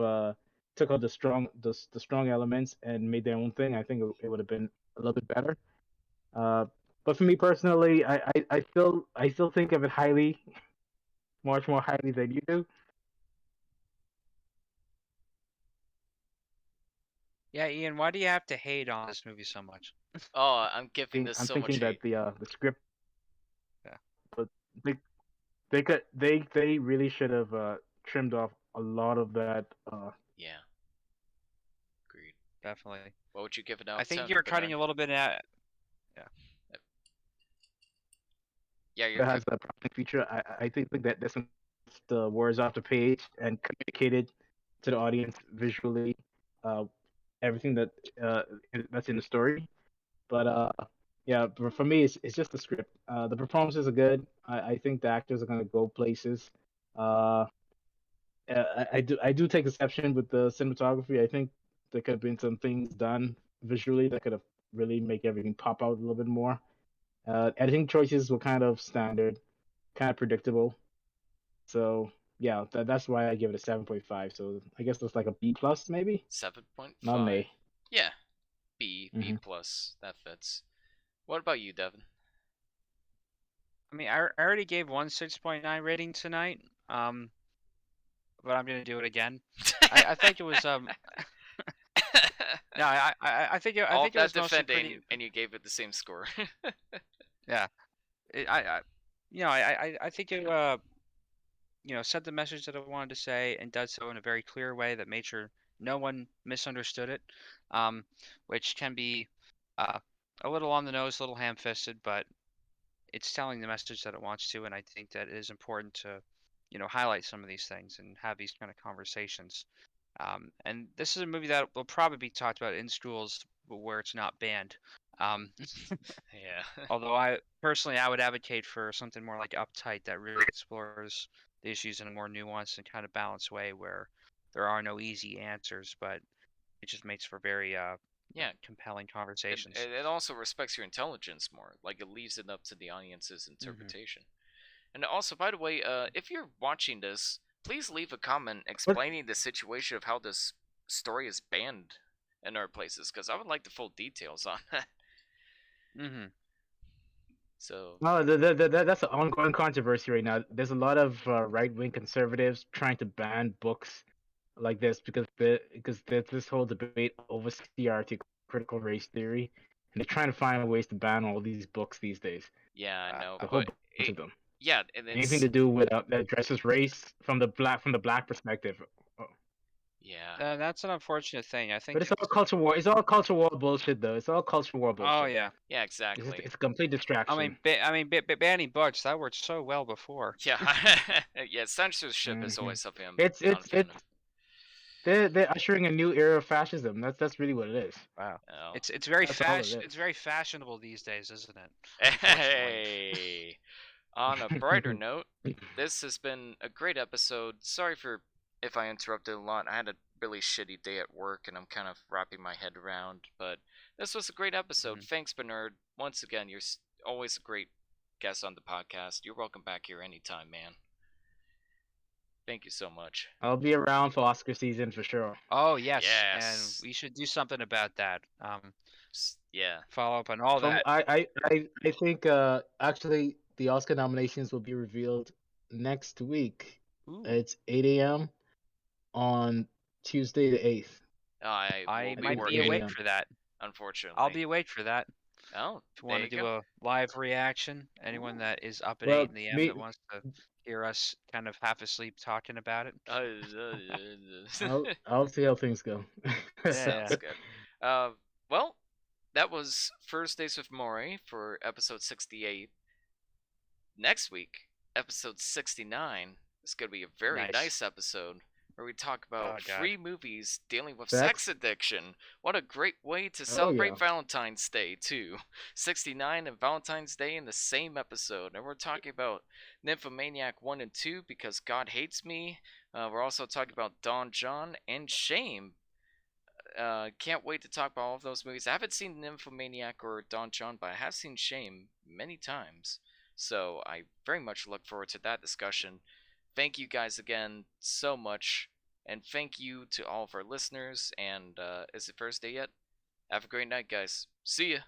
took out the strong elements and made their own thing, I think it would have been a little bit better. Uh, but for me personally, I still think of it highly, much more highly than you do. Yeah, Ian, why do you have to hate on this movie so much? Oh, I'm giving this I'm so much thinking that hate. the script, Yeah, but they they really should have trimmed off a lot of that. Yeah, agreed. definitely. What would you give it out I of think 10, you're cutting Bernard? a little bit at. Yeah, Yeah, you're That cut. has that prompting feature. I think that this the words off the page and communicated to the audience visually, uh, everything that's in the story. But yeah, for me, it's just the script. The performances are good. I think the actors are gonna go places. Uh, I do take exception with the cinematography. I think there could have been some things done visually that could have really make everything pop out a little bit more. Editing choices were kind of standard, kind of predictable. So yeah, that's why I give it a 7.5. So I guess that's like a B plus maybe, not an 7.5. A. Yeah, B Hmm. plus. That fits. What about you, Devin? I mean, I already gave one 6.9 rating tonight. But I'm gonna do it again. I think it was no, I All think of it that was mostly pretty. defending, and you gave it the same score. Yeah, I I think it said the message that I wanted to say and does so in a very clear way that made sure no one misunderstood it, um, which can be uh, a little on the nose, a little ham-fisted, but it's telling the message that it wants to, and I think that it is important to, highlight some of these things and have these kind of conversations. And this is a movie that will probably be talked about in schools where it's not banned. Um, Yeah. although I would advocate for something more like Uptight that really explores the issues in a more nuanced and kind of balanced way where there are no easy answers, but it just makes for very Yeah. compelling It, conversations. it also respects your intelligence more. Like it leaves it up to the audience's Hmm. interpretation. And also, by the way, if you're watching this, please leave a comment What? explaining the situation of how this story is banned in our places, because I would like the full details on that. Hmm. So, No, that's an ongoing controversy right now. There's a lot of right-wing conservatives trying to ban books like this because there's this whole debate over CRT, critical race theory, and they're trying to find ways to ban all these books these days. yeah, I know, A whole but bunch it, of them. yeah, and Anything it's to do with that addresses race from the black perspective. Oh. yeah, That's an unfortunate thing. I But think it's all it's. culture war. It's all culture war bullshit, though. It's all culture war Oh bullshit. yeah. yeah, exactly. It's a complete distraction. Banning books that worked so well before. Yeah, yeah, censorship is Hmm. always something I'm It's not a it's fan it's of. they're ushering a new era of fascism. That's really what it is. Wow. Oh. That's all it It's is. very fashionable these days, isn't it? Unfortunately. Hey, on a brighter note, this has been a great episode. Sorry for if I interrupted a lot. I had a really shitty day at work and I'm kind of wrapping my head around, but this was a great episode. Hmm. Thanks, Bernard. Once again, you're always a great guest on the podcast. You're welcome back here anytime, man. Thank you so much. I'll be around for Oscar season for sure. Oh yes, and Yes. we should do something about that. Yeah. Follow up on all From that. I think actually the Oscar nominations will be revealed next week. Ooh, It's 8 a.m. on Tuesday the 8th. I I will be I might think be 8 working, awake a.m. for that. I'll unfortunately. be awake for that. Oh, If you there want to you do go. a live reaction, anyone Ooh. that is up at Well, 8 in the AM me that wants to hear us kind of half asleep talking about it. I'll see how things go. Yeah, Sounds good. Uh, well, that was First Days with Maury for episode 68. Next week, episode 69 is going to be a very nice. nice episode where we talk Oh about God. free movies dealing with sex Sex? addiction. What a great way to Oh yeah. celebrate Valentine's Day, too. 69 and Valentine's Day in the same episode. And we're talking about Nymphomaniac 1 and 2 because God Hates Me. We're also talking about Don John and Shame. Can't wait to talk about all of those movies. I haven't seen Nymphomaniac or Don John, but I have seen Shame many times. So I very much look forward to that discussion. Thank you guys again so much. And thank you to all of our listeners. And is it first day yet? Have a great night, guys. See ya.